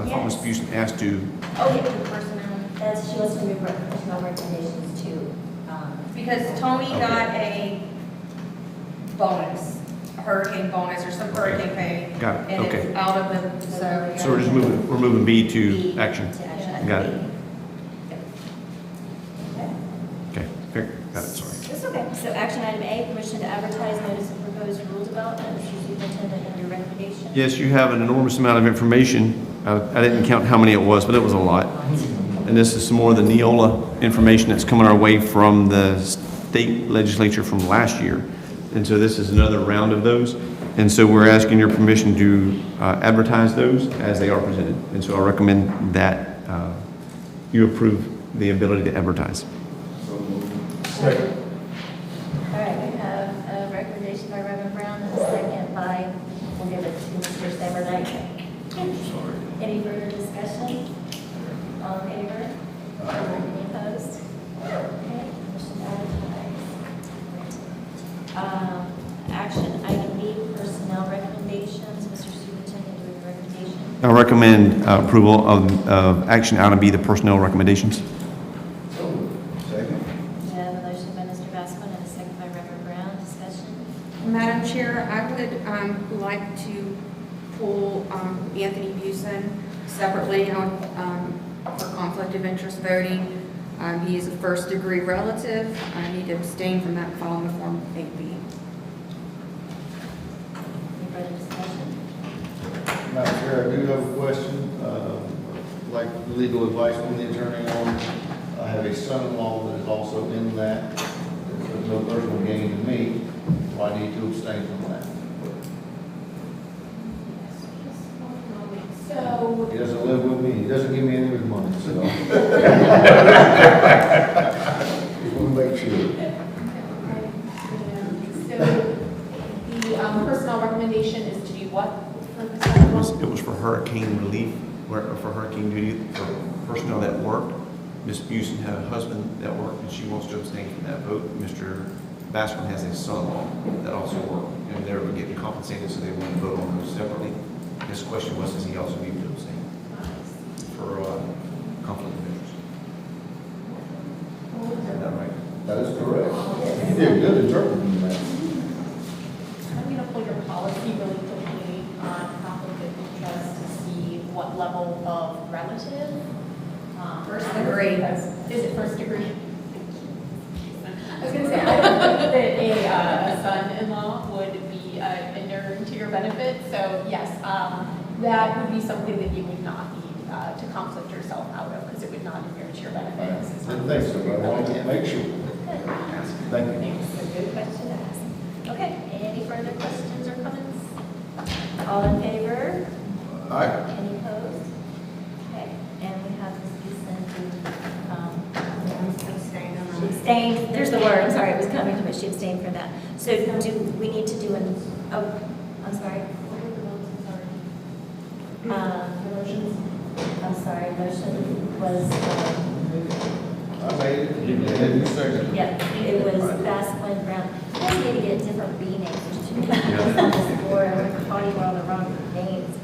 thought Ms. Busey asked to, Oh, yeah, the personnel. She wants to make personnel recommendations too. Because Tony got a bonus, a hurricane bonus or some hurricane pay. Got it, And okay. it's out of the, so. So we're just moving B to action. To action. Got it. Okay. Okay, fair. Got it, sorry. It's okay. So action item A, permission to advertise notice of proposed rule development. Mr. Superintendent, under recommendation. Yes, you have an enormous amount of information. I didn't count how many it was, but it was a lot. And this is some more of the Neola information that's coming our way from the state legislature from last year. And so this is another round of those. And so we're asking your permission to advertise those as they are presented. And so I recommend that you approve the ability to advertise. Second. All right, we have a recommendation by Reverend Brown and a second by, we'll give it to Mr. Standerdike. Any further discussion? All in favor? Any opposed? Okay, motion to advertise. Action item B, personnel recommendations. Mr. Superintendent, do we have a recommendation? I recommend approval of action item B, the personnel recommendations. Second. We have a motion by Mr. Vasquez and a second by Reverend Brown. Discussion? Madam Chair, I would like to pull Anthony Busen separately on, for conflict of interest voting. He is a first-degree relative. I need to abstain from that following the Form 8B. Any further discussion? Madam Chair, I do have a question, like legal advice from the attorney on. I have a son-in-law that is also in that. There's no personal gain to me, so I need to abstain from that. So, He doesn't live with me, he doesn't give me any of his money, so. Just want to make sure. So the personnel recommendation is to do what? It was for hurricane relief, for hurricane duty, for personnel that worked. Ms. Busen had a husband that worked, and she wants to abstain from that vote. Mr. Bassman has a son-in-law that also worked, and they were getting compensated, so they wanted to vote on those separately. His question was, does he also need to abstain for conflict of interest? Is that right? That is correct. You did good interpreting that. I'm going to pull your policy really quickly on conflict of interest to see what level of relative. First degree. Is it first degree? I was going to say, I don't think that a son-in-law would be inured to your benefit. So yes, that would be something that you would not need to conflict yourself out of because it would not inure to your benefit. Didn't think so, but I wanted to make sure. Thank you. Thanks. A good question to ask. Okay, any further questions or comments? All in favor? Aye. Any opposed? Okay, and we have Ms. Busen who abstained. There's the word, I'm sorry, it was coming to me, she abstained from that. So do we need to do an, oh, I'm sorry. I'm sorry, motion was, I made it. You seconded it. yeah, it was Vasquez Brown. You guys need to get different B names. There's too many people on this board. I'm going to call you all the wrong names.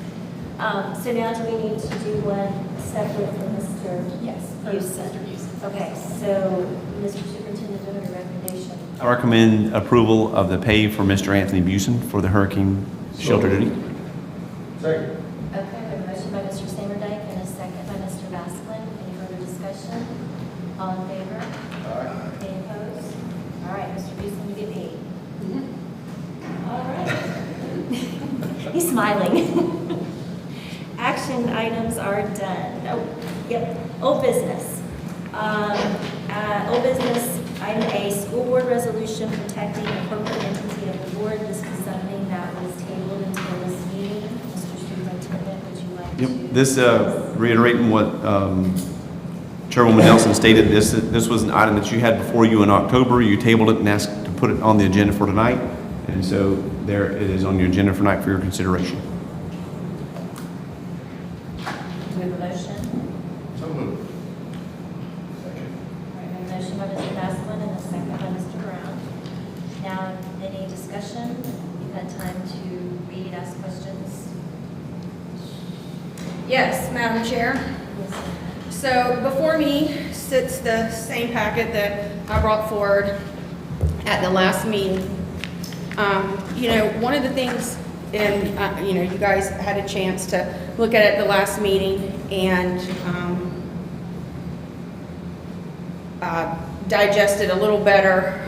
So now do we need to do one separate for Mr. Yes, for Houston? Mr. Houston. Okay, so Mr. Superintendent, do you have a recommendation? I recommend approval of the pay for Mr. Anthony Busen for the hurricane shelter duty. Second. Okay, we have a motion by Mr. Samerdike and a second by Mr. Vasquez. Any further discussion? All in favor? Aye. Any opposed? All right, Mr. Houston, you get paid. All right. He's smiling. Action items are done. Oh, yep, old business. Old business, item A, school board resolution protecting the corporate entity of the board. This was something that was tabled until this meeting. Mr. Superintendent, would you like to? Yep, this, reiterating what Chairwoman Nelson stated, this was an item that you had before you in October. You tabled it and asked to put it on the agenda for tonight. And so there it is on your agenda for tonight for your consideration. Do we have a motion? So moved. All right, we have a motion by Mr. Vasquez and a second by Mr. Brown. Now, any discussion? You've had time to read, ask questions? Yes, Madam Chair. Yes. So before me sits the same packet that I brought forward at the last meeting. You know, one of the things, and you know, you guys had a chance to look at it the last meeting and digest it a little better.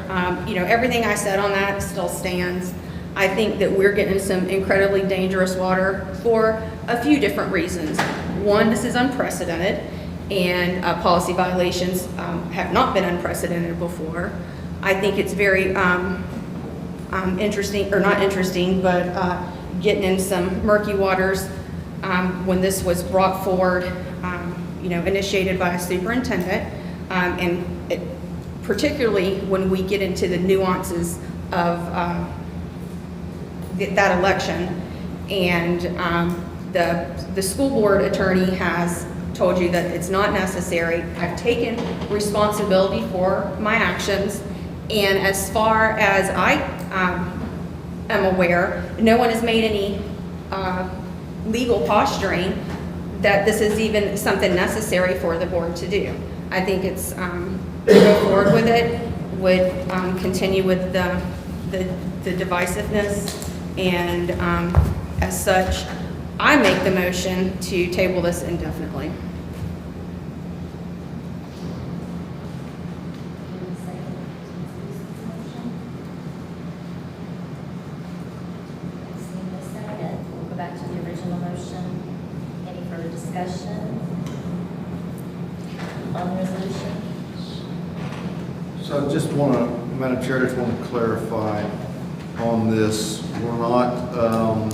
You know, everything I said on that still stands. I think that we're getting some incredibly dangerous water for a few different reasons. One, this is unprecedented, and policy violations have not been unprecedented before. I think it's very interesting, or not interesting, but getting in some murky waters when this was brought forward, you know, initiated by a superintendent, and particularly when we get into the nuances of that election. And the school board attorney has told you that it's not necessary. I've taken responsibility for my actions, and as far as I am aware, no one has made any legal posturing that this is even something necessary for the board to do. I think it's go forward with it, would continue with the divisiveness, and as such, I make the motion to table this indefinitely. Seeing the second, we'll go back to the original motion. Any further discussion on the resolution? So I just want to, Madam Chair, I just want to clarify on this. We're not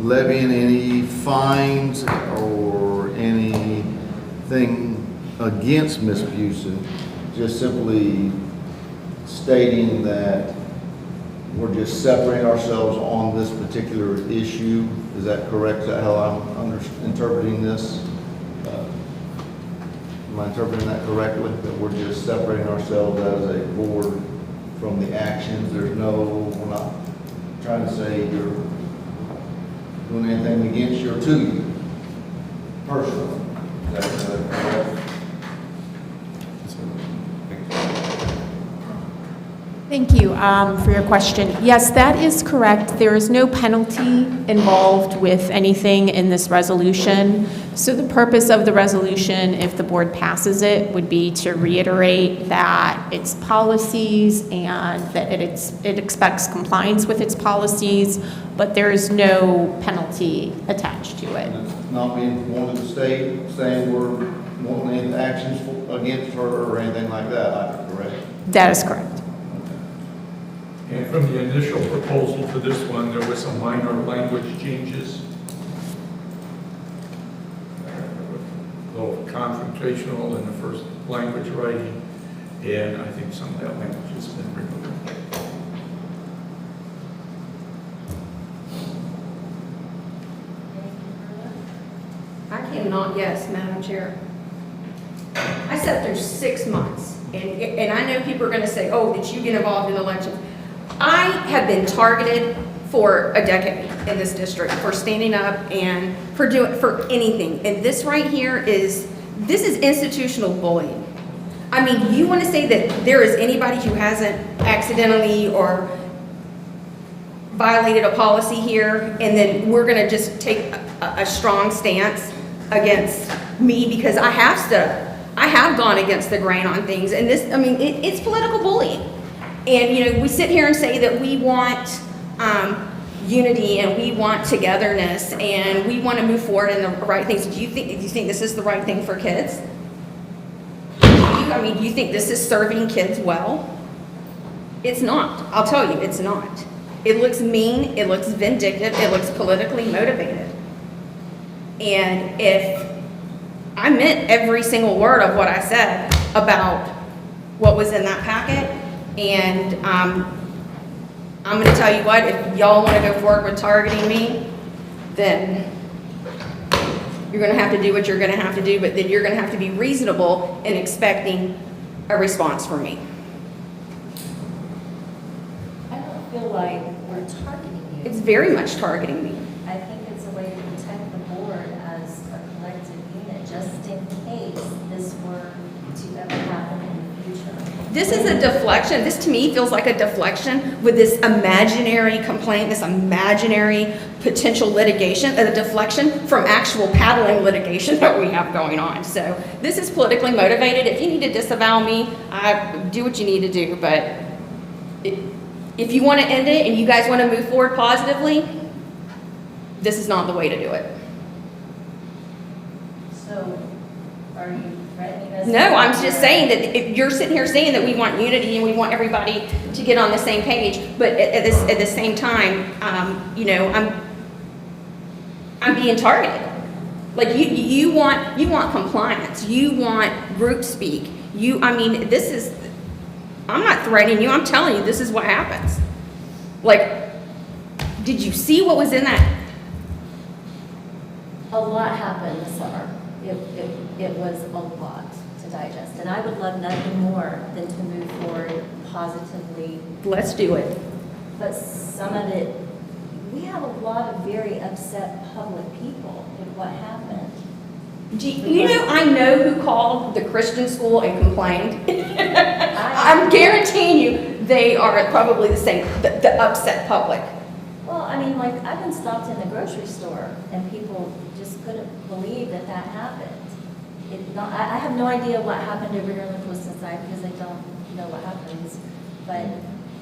levying any fines or anything against Ms. Busen, just simply stating that we're just separating ourselves on this particular issue. Is that correct? Is that how I'm interpreting this? Am I interpreting that correctly? That we're just separating ourselves as a board from the actions? We're not trying to say you're doing anything against you or to you personally. Is that correct? Thank you for your question. Yes, that is correct. There is no penalty involved with anything in this resolution. So the purpose of the resolution, if the board passes it, would be to reiterate that its policies and that it expects compliance with its policies, but there is no penalty attached to it. And it's not being wanted to state saying we're wanting any actions against her or anything like that, correct? That is correct. And from the initial proposal for this one, there were some minor language changes. A little confrontational in the first language writing, and I think some of that language has been removed. cannot, yes, Madam Chair. I sat through 6 months, and I know people are gonna say, oh, did you get involved in elections? I have been targeted for a decade in this district for standing up and for anything. And this right here this is institutional bullying. I mean, you wanna say that there is anybody who hasn't accidentally or violated a policy here, and then we're gonna just take a strong stance against me because I have gone against the grain on things, and this, I mean, it's political bullying. And, you know, we sit here and say that we want unity and we want togetherness and we want to move forward in the right things. Do you think this is the right thing for kids? Do you think this is serving kids well? It's not. I'll tell you, it's not. It looks mean, it looks vindictive, it looks politically motivated. And if I meant every single word of what I said about what was in that packet, and I'm going to tell you what, if y'all want to go forward with targeting me, then you're going to have to do what you're going to have to do, but then you're going to have to be reasonable in expecting a response from me. I don't feel like we're targeting you. It's very much targeting me. I think it's a way to protect the board as a collective unit, just in case this were to ever happen in the future. This is a deflection. This to me feels like a deflection with this imaginary complaint, this imaginary potential litigation, a deflection from actual paddling litigation that we have going on. So this is politically motivated. If you need to disavow me, do what you need to do. But if you want to end it and you guys want to move forward positively, this is not the way to do it. So, are you threatening us? No, I'm just saying that if you're sitting here saying that we want unity and we want everybody to get on the same page, but at the same time, you know, I'm being targeted. Like you want compliance, you want group speak. I'm not threatening you. I'm telling you, this is what happens. Like, did you see what was in that? A lot happened this summer. It was a lot to digest, and I would love nothing more than to move forward positively. Let's do it. But some of it, we have a lot of very upset public people with what happened. I know who called the Christian school and complained. I'm guaranteeing you they are probably the same, the upset public. Well, I mean, like, I've been stopped in the grocery store, and people just couldn't believe that happened. I have no idea what happened over here on the Twisted side because I don't know what happens. But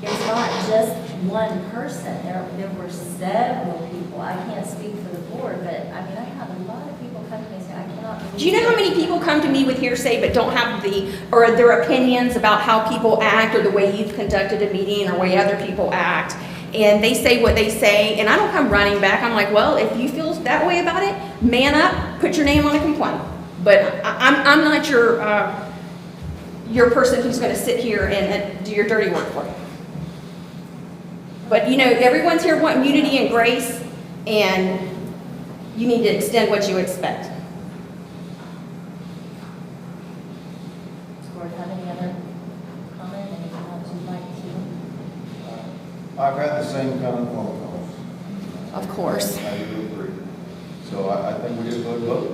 it's not just one person. There were several people. I can't speak for the board, but I mean, I have a lot of people come to me and say, I cannot believe. Do you know how many people come to me with hearsay but don't have their opinions about how people act or the way you've conducted a meeting or the way other people act? And they say what they say, and I don't come running back. I'm like, well, if you feel that way about it, man up, put your name on a complaint. But I'm not your person who's going to sit here and do your dirty work for you. But, you know, everyone's here wanting unity and grace, and you need to extend what you expect. Does the board have any other comment, anything else you'd like to? I've had the same kind of phone calls. Of course. I do agree. So I think we just go to vote.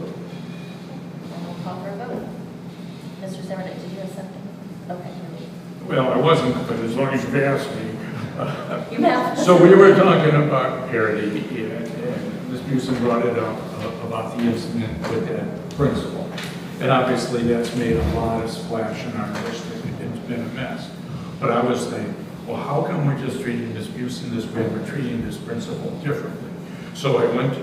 And we'll call for a vote. Mr. Zimmerman, did you have something? Okay. Well, I wasn't, but as long as you've asked me. You have. So we were talking about parity, and Ms. Busen brought it up about the incident with that principal. And obviously that's made a lot of splash in our district. It's been a mess. But I was thinking, well, how come we're just treating Ms. Busen this way, we're treating this principal differently? So I went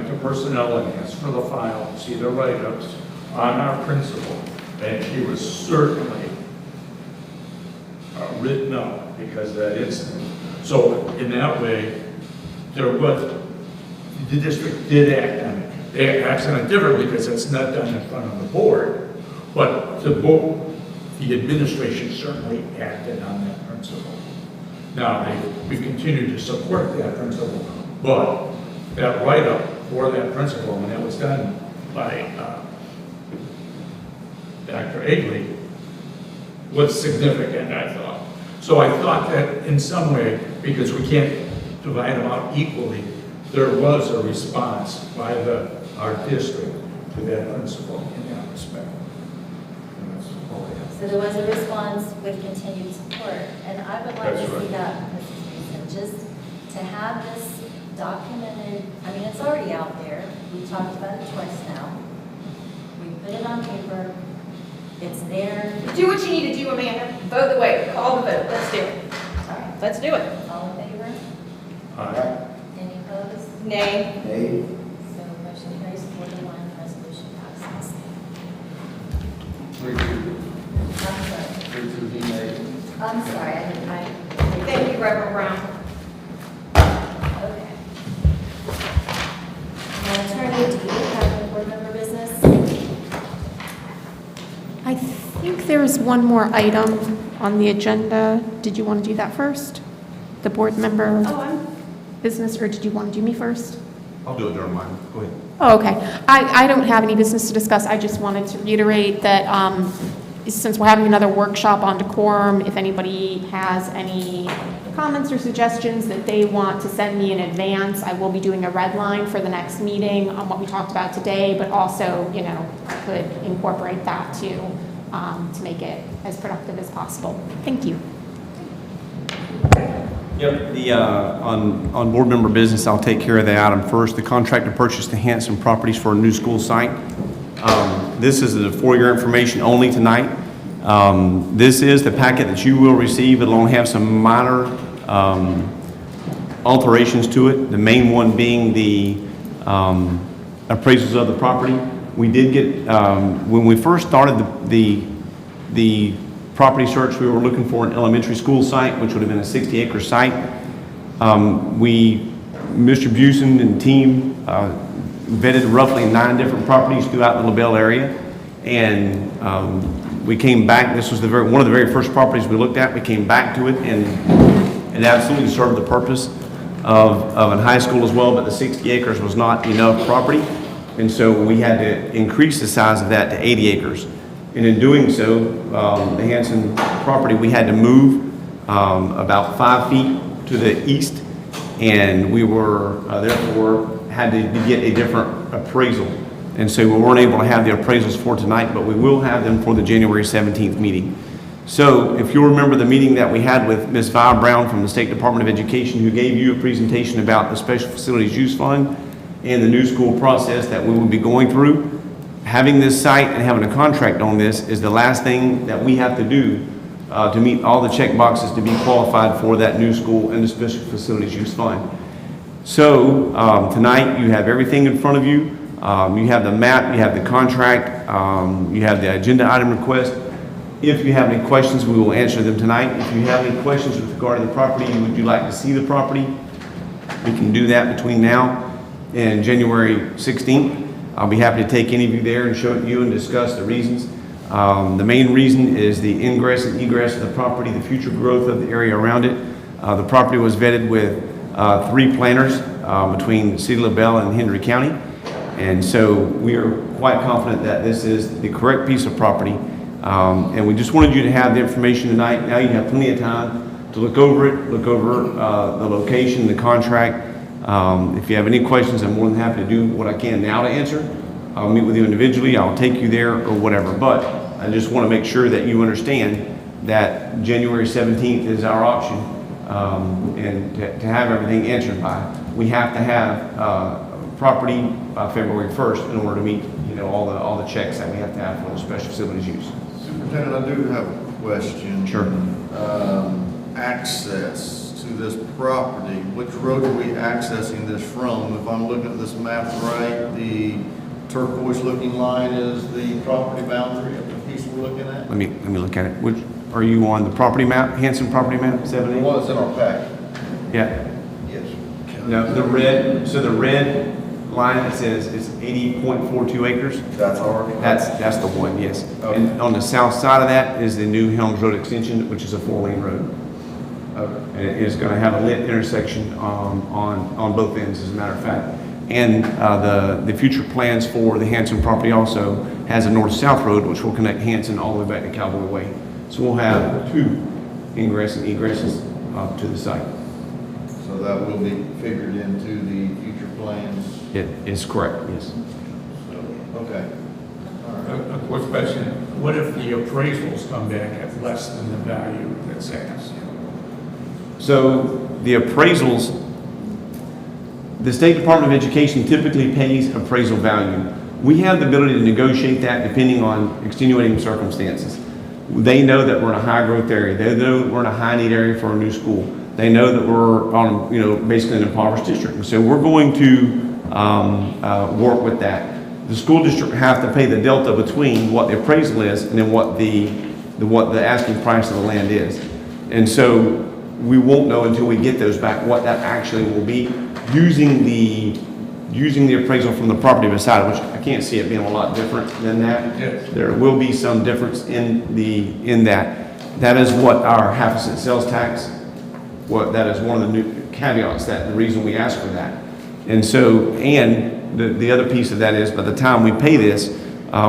to personnel and asked for the file, see the write-ups on our principal, and she was certainly written up because of that incident. So in that way, the district did act on it. They acted on it differently because it's not done in front of the board, but the administration certainly acted on that principle. Now, we've continued to support that principle, but that write-up for that principle, when that was done, by Dr. Agley was significant, I thought. So I thought that in some way, because we can't divide them out equally, there was a response by our district to that principle in that respect. And that's all I have. So there was a response with continued support, and I would like That's to see right. that, Mrs. Mason, just to have this documented. I mean, it's already out there. We talked about it twice now. We put it on paper. It's there. Do what you need to do, Amanda. Vote the way. Call the vote. Let's do it. All right. Let's do it. All in favor? Any opposed? Nay. Hey, So motion carries 4-1, resolution passes. 3-2. I'm sorry. 3-2 he made. I'm sorry, I didn't, Thank you, Reverend Brown. okay. Attorney, do you have any board member business? I think there's one more item on the agenda. Did you want to do that first? The board member business, or did you want to do me first? I'll do it during mine. Go ahead. Oh, okay. I don't have any business to discuss. I just wanted to reiterate that since we're having another workshop on decorum, if anybody has any comments or suggestions that they want to send me in advance, I will be doing a red line for the next meeting on what we talked about today, but also, you know, I could incorporate that too, to make it as productive as possible. Thank you. Yep, on board member business, I'll take care of the item first. The contract to purchase the Hanson properties for a new school site. This is for your information only tonight. This is the packet that you will receive. It'll only have some minor alterations to it. The main one being the appraisals of the property. We did get, when we first started the property search, we were looking for an elementary school site, which would have been a 60-acre site. Mr. Busen and team vetted roughly 9 different properties throughout the LaBelle area, and we came back. This was one of the very first properties we looked at. We came back to it, and it absolutely served the purpose of a high school as well, but the 60 acres was not enough property, and so we had to increase the size of that to 80 acres. And in doing so, the Hanson property, we had to move about 5 feet to the east, and we were therefore had to get a different appraisal. And so we weren't able to have the appraisals for tonight, but we will have them for the January 17th meeting. So if you'll remember the meeting that we had with Ms. Vi Brown from the State Department of Education, who gave you a presentation about the Special Facilities Use Fund and the new school process that we will be going through, having this site and having a contract on this is the last thing that we have to do to meet all the check boxes to be qualified for that new school and the Special Facilities Use Fund. So tonight you have everything in front of you. You have the map, you have the contract, you have the agenda item request. If you have any questions, we will answer them tonight. If you have any questions with regard to the property, would you like to see the property? We can do that between now and January 16th. I'll be happy to take any of you there and show it to you and discuss the reasons. The main reason is the ingress and egress of the property, the future growth of the area around it. The property was vetted with 3 planners between City of LaBelle and Hendry County. And so we are quite confident that this is the correct piece of property. And we just wanted you to have the information tonight. Now you have plenty of time to look over it, look over the location, the contract. If you have any questions, I'm more than happy to do what I can now to answer. I'll meet with you individually, I'll take you there or whatever. But I just want to make sure that you understand that January 17th is our option. And to have everything answered by, we have to have property by February 1st in order to meet, all the checks that we have to have for the special facilities use. Superintendent, I do have a question. Sure. Access to this property, which road are we accessing this from? If I'm looking at this map right, the turquoise looking line is the property boundary of the piece we're looking at? Let me look at it. Which, are you on the property map, Hanson property map, The 70? one that's in our packet. Yeah. Yes. No, the red line that says it's 80.42 acres. That's our. That's the one, yes. Okay. And on the south side of that is the new Helms Road extension, which is a 4-lane road. Okay. And it is going to have a lit intersection on both ends, as a matter of fact. And the future plans for the Hanson property also has a north-south road, which will connect Hanson all the way back to Cowboy Way. So we'll have 2 ingress and egresses to the site. So that will be figured into the future plans? It is correct, yes. Okay. A quick question, what if the appraisals come back at less than the value that's asked? So the appraisals, the State Department of Education typically pays appraisal value. We have the ability to negotiate that depending on extenuating circumstances. They know that we're in a high growth area. They know that we're in a high need area for a new school. They know that we're on, basically an impoverished district. And so we're going to work with that. The school district have to pay the delta between what the appraisal is and then what the asking price of the land is. And so we won't know until we get those back what that actually will be using the appraisal from the property beside it, which I can't see it being a lot different than that. Yes. There will be some difference in that. That is what our half% sales tax, that is one of the new caveats, that the reason we ask for that. And so, and the other piece of that is by the time we pay this,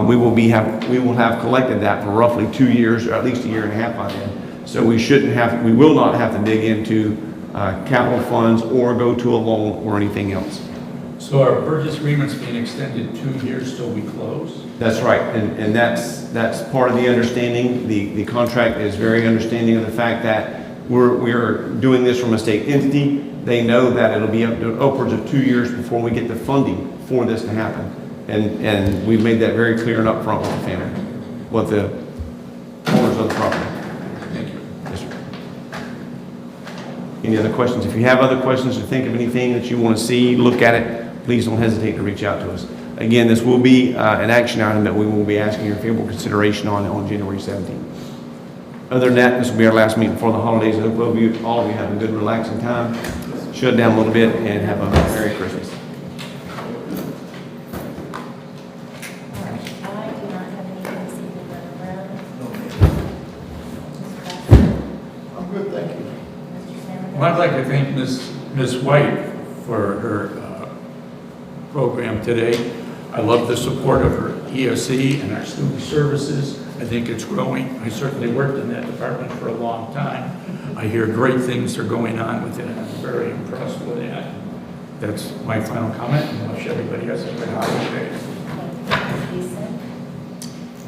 we will have collected that for roughly 2 years, or at least 1.5 years by then. So we will not have to dig into capital funds or go to a loan or anything else. So our purchase agreement's being extended 2 years till we close? That's right, and that's part of the understanding. The contract is very understanding of the fact that we're doing this from a state entity. They know that it'll be upwards of 2 years before we get the funding for this to happen. And we've made that very clear and upfront with the family, with the owners of the property. Thank you. Yes, sir. Any other questions? If you have other questions or think of anything that you want to see, look at it, please don't hesitate to reach out to us. Again, this will be an action item that we will be asking your favorable consideration on January 17th. Other than that, this will be our last meeting before the holidays. I hope all of you have a good, relaxing time. Shut down a little bit and have a Merry Christmas. All right, I do not have anything this evening, Madam I'm good, thank you. Mr. Sanders? Well, I'd like to thank Ms. White for her program today. I love the support of her ESE and our student services. I think it's growing. I certainly worked in that department for a long time. I hear great things are going on with it, and I'm very impressed with that. That's my final comment, and I wish everybody has a good holiday.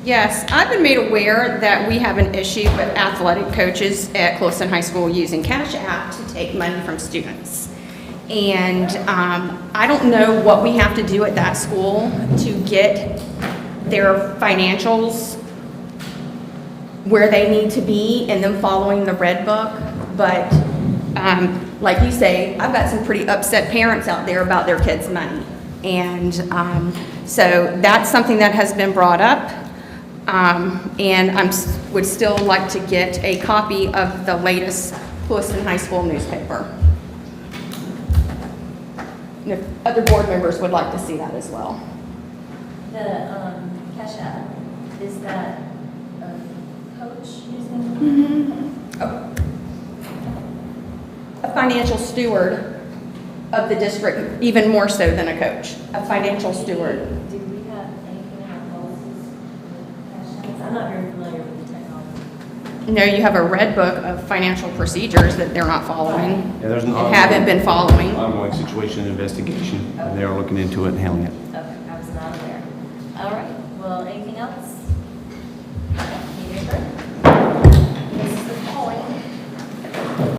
Yes, I've been made aware that we have an issue with athletic coaches at Clifton High School using Cash App to take money from students. And I don't know what we have to do at that school to get their financials where they need to be and them following the red book. But like you say, I've got some pretty upset parents out there about their kids' money. And so that's something that has been brought up. And I would still like to get a copy of the latest Clifton High School newspaper. And if other board members would like to see that as well. The Cash App, is that a coach using? A financial steward of the district, even more so than a coach, a financial steward. Do we have anything in our policies with Cash Apps? I'm not very familiar with the technology. No, you have a red book of financial procedures that they're not following Yeah, there's an and haven't been following. ongoing situation and investigation, and they are looking into it and handling it. Okay, I was not aware. All right, well, anything else? Meeting adjourned.